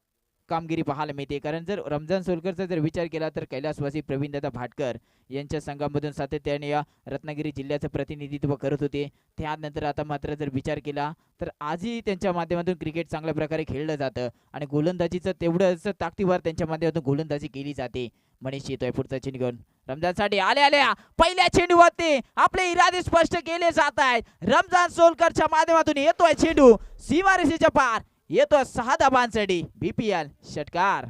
S3: कामगिरी पाहायला मिळते. कारण जर रमजान सोलकरचा जर विचार केला तर कैलासवासी प्रवीणदादा भाटकर यांच्या संघामधून सातत्याने या रत्नागिरी जिल्ह्याचं प्रतिनिधित्व करत होते. त्यानंतर आता मात्र जर विचार केला तर आजही त्यांच्या माध्यमातून क्रिकेट चांगल्या प्रकारे खेळलं जातं आणि गोलंदाजीचं तेवढंच ताकदीवर त्यांच्या माध्यमातून गोलंदाजी केली जाते. मनीष येतोय पुढचा चेंडू घेऊन रमजानसाठी. आल्या पहिल्या चेंडूवरती आपले इरादे स्पष्ट केले जात आहेत. रमजान सोलकरच्या माध्यमातून येतोय चेंडू सीमारेषेच्या पार, येतो 6 धाबांसाठी BPL षटकार.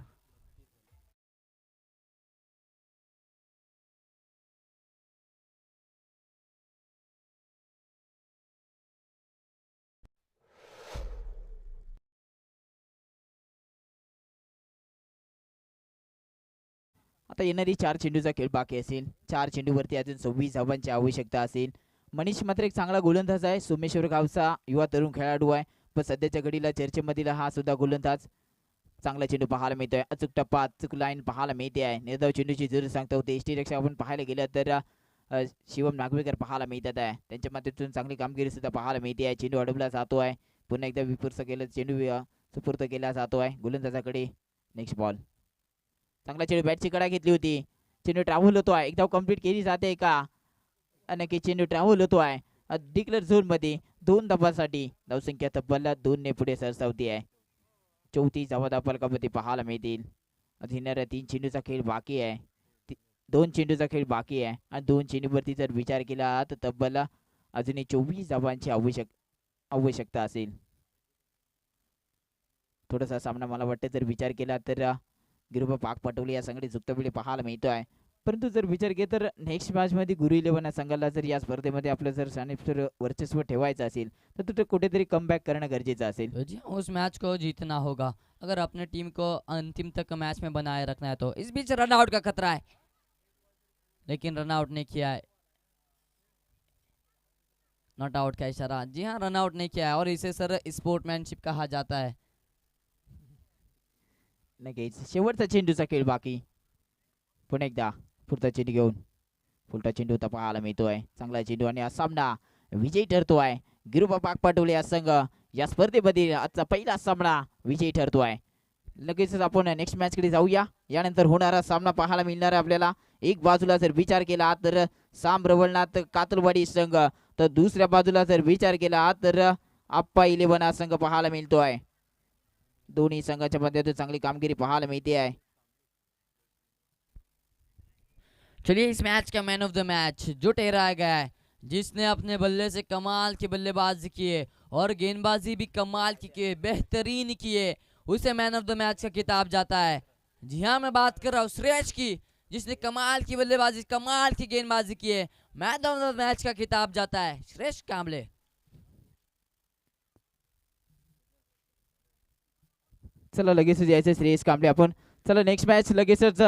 S3: आता येणारी 4 चेंडूचा खेळ बाकी असेल. 4 चेंडूवरती अजून 26 धावांची आवश्यकता असेल. मनीष मात्र एक चांगला गोलंदाज आहे. सोमेश्वर गावचा युवा तरुण खेळाडू आहे, पण सध्याच्या घडीला चर्चेमधील हा सुद्धा गोलंदाज. चांगला चेंडू पाहायला मिळतोय. अचूक टप्पा, अचूक लाईन पाहायला मिळते आहे. निर्धाव चेंडूची जरूर सांगता होते. एसटी रक्षक आपण पाहायला गेलं तर शिवम नागवेकर पाहायला मिळतात आहे. त्यांच्या माध्यमातून चांगली कामगिरी सुद्धा पाहायला मिळते आहे. चेंडू अडवला जातो आहे. पुन्हा एकदा विपुर्स केलं चेंडू सुपूर्द केला जातो आहे गोलंदाजाकडे. Next ball. चांगला चेंडू बॅटची कडा घेतली होती. चेंडू ट्रॅव्हल होतो आहे. एकदा कंप्लीट केली जाते का? नक्की चेंडू ट्रॅव्हल होतो आहे डिक्लेअर झोन मध्ये. 2 धावांसाठी धावसंख्या तब्बल 2 ने पुढे सरसावती आहे. 34 धावा धावफलकामध्ये पाहायला मिळतील. अजून 3 चेंडूचा खेळ बाकी आहे. 2 चेंडूचा खेळ बाकी आहे आणि 2 चेंडूवरती जर विचार केला तर तब्बल अजूनही 24 धावांची आवश्यकता असेल. थोडासा सामना मला वाटतं जर विचार केला तर गिरुबा पाक पटोले या संघाने झुकता पाहायला मिळतो आहे. परंतु जर विचार केला तर नेक्स्ट मॅच मध्ये गुरु 11 या संघाला जर या स्पर्धेमध्ये आपलं जर सानिध्य वर्चस्व ठेवायचं असेल तर तिथे कुठेतरी कमबॅक करणं गरजेचं असेल.
S2: तो जी हाँ, उस मैच को जीतना होगा अगर अपने टीम को अंतिम तक मैच में बनाए रखना है तो. इस बीच रन आउट का खतरा है लेकिन रन आउट नहीं किया है. नॉट आउट का इशारा. जी हाँ, रन आउट नहीं किया है और इसे सर स्पोर्टमैनशिप कहा जाता है.
S3: नक्कीच शेवटचा चेंडूचा खेळ बाकी. पुन्हा एकदा पुढचा चेंडू घेऊन पुढचा चेंडू आता पाहायला मिळतोय. चांगला चेंडू आणि हा सामना विजयी ठरतोय. गिरुबा पाक पटोले या संघ या स्पर्धेमध्ये आजचा पहिला सामना विजयी ठरतोय. लगेचच आपण नेक्स्ट मॅच कडे जाऊया. यानंतर होणारा सामना पाहायला मिळणार आहे आपल्याला. एक बाजूला जर विचार केला तर साम रवळनाथ कातलवाडी संघ तर दुसऱ्या बाजूला जर विचार केला तर आप्पा 11 हा संघ पाहायला मिळतोय. दोन्ही संघाच्या मध्ये चांगली कामगिरी पाहायला मिळते आहे.
S2: चलिए इस मैच का मैन ऑफ द मैच जो ठहराया गया है, जिसने अपने बल्ले से कमाल की बल्लेबाजी किए और गेंदबाजी भी कमाल की किए, बेहतरीन किए, उसे मैन ऑफ द मैच का खिताब जाता है. जी हाँ, मैं बात कर रहा हूँ श्रेष्ठ की, जिसने कमाल की बल्लेबाजी कमाल की गेंदबाजी की है. मैन ऑफ द मैच का खिताब जाता है श्रेष्ठ कांबले.
S3: चला लगेचच यायचं श्रेयस कांबळे. आपण चला नेक्स्ट मॅच लगेचच